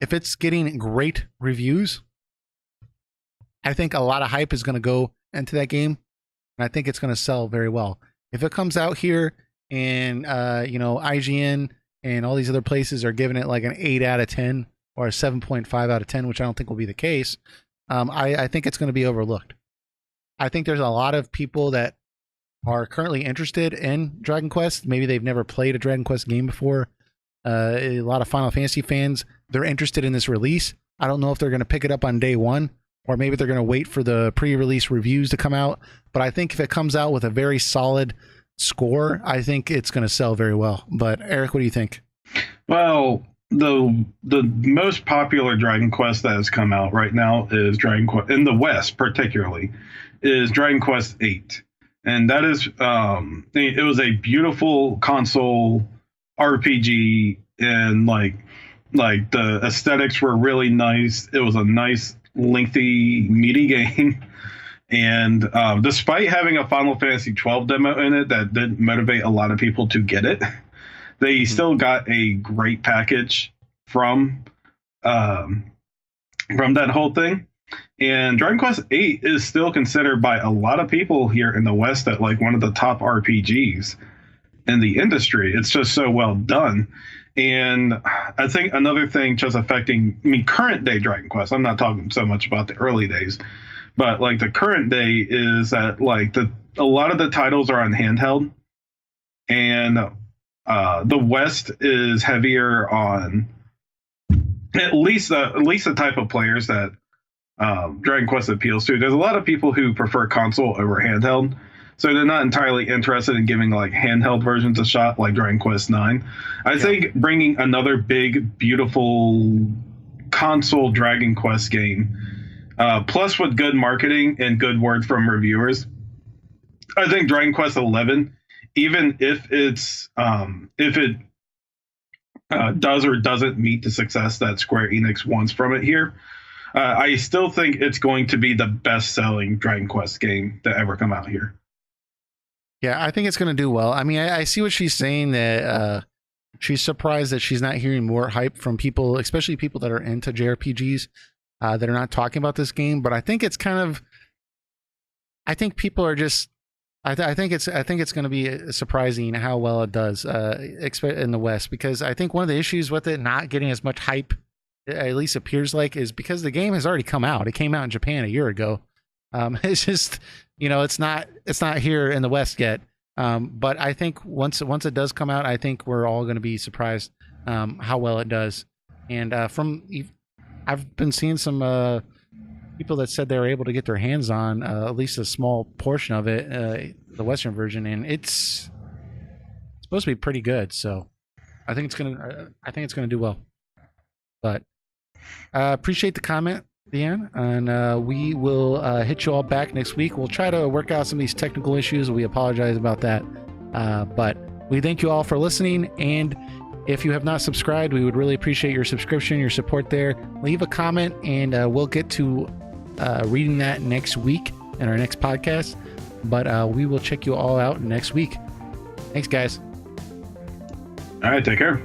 A: if it's getting great reviews, I think a lot of hype is going to go into that game, and I think it's going to sell very well. If it comes out here and IGN and all these other places are giving it like an 8 out of 10 or a 7.5 out of 10, which I don't think will be the case, I think it's going to be overlooked. I think there's a lot of people that are currently interested in Dragon Quest. Maybe they've never played a Dragon Quest game before. A lot of Final Fantasy fans, they're interested in this release. I don't know if they're going to pick it up on day one, or maybe they're going to wait for the pre-release reviews to come out. But I think if it comes out with a very solid score, I think it's going to sell very well. But Eric, what do you think?
B: Well, the most popular Dragon Quest that has come out right now is Dragon Quest, in the West particularly, is Dragon Quest 8. And that is, it was a beautiful console RPG, and like the aesthetics were really nice. It was a nice, lengthy, meaty game. And despite having a Final Fantasy 12 demo in it that didn't motivate a lot of people to get it, they still got a great package from that whole thing. And Dragon Quest 8 is still considered by a lot of people here in the West as like one of the top RPGs in the industry. It's just so well done. And I think another thing just affecting, current day Dragon Quest, I'm not talking so much about the early days, but like the current day is that like a lot of the titles are on handheld. And the West is heavier on at least the type of players that Dragon Quest appeals to. There's a lot of people who prefer console over handheld, so they're not entirely interested in giving like handheld versions a shot, like Dragon Quest IX. I think bringing another big, beautiful console Dragon Quest game, plus with good marketing and good word from reviewers, I think Dragon Quest XI, even if it does or doesn't meet the success that Square Enix wants from it here, I still think it's going to be the best-selling Dragon Quest game to ever come out here.
A: Yeah, I think it's going to do well. I mean, I see what she's saying, that she's surprised that she's not hearing more hype from people, especially people that are into JRPGs, that are not talking about this game. But I think it's kind of, I think people are just, I think it's going to be surprising how well it does in the West, because I think one of the issues with it not getting as much hype, at least appears like, is because the game has already come out. It came out in Japan a year ago. It's just, it's not here in the West yet. But I think once it does come out, I think we're all going to be surprised how well it does. And I've been seeing some people that said they were able to get their hands on at least a small portion of it, the Western version, and it's supposed to be pretty good. So I think it's gonna do well. But appreciate the comment, Deanne, and we will hit you all back next week. We'll try to work out some of these technical issues. We apologize about that, but we thank you all for listening. And if you have not subscribed, we would really appreciate your subscription, your support there. Leave a comment, and we'll get to reading that next week in our next podcast. But we will check you all out next week. Thanks, guys.
B: All right, take care.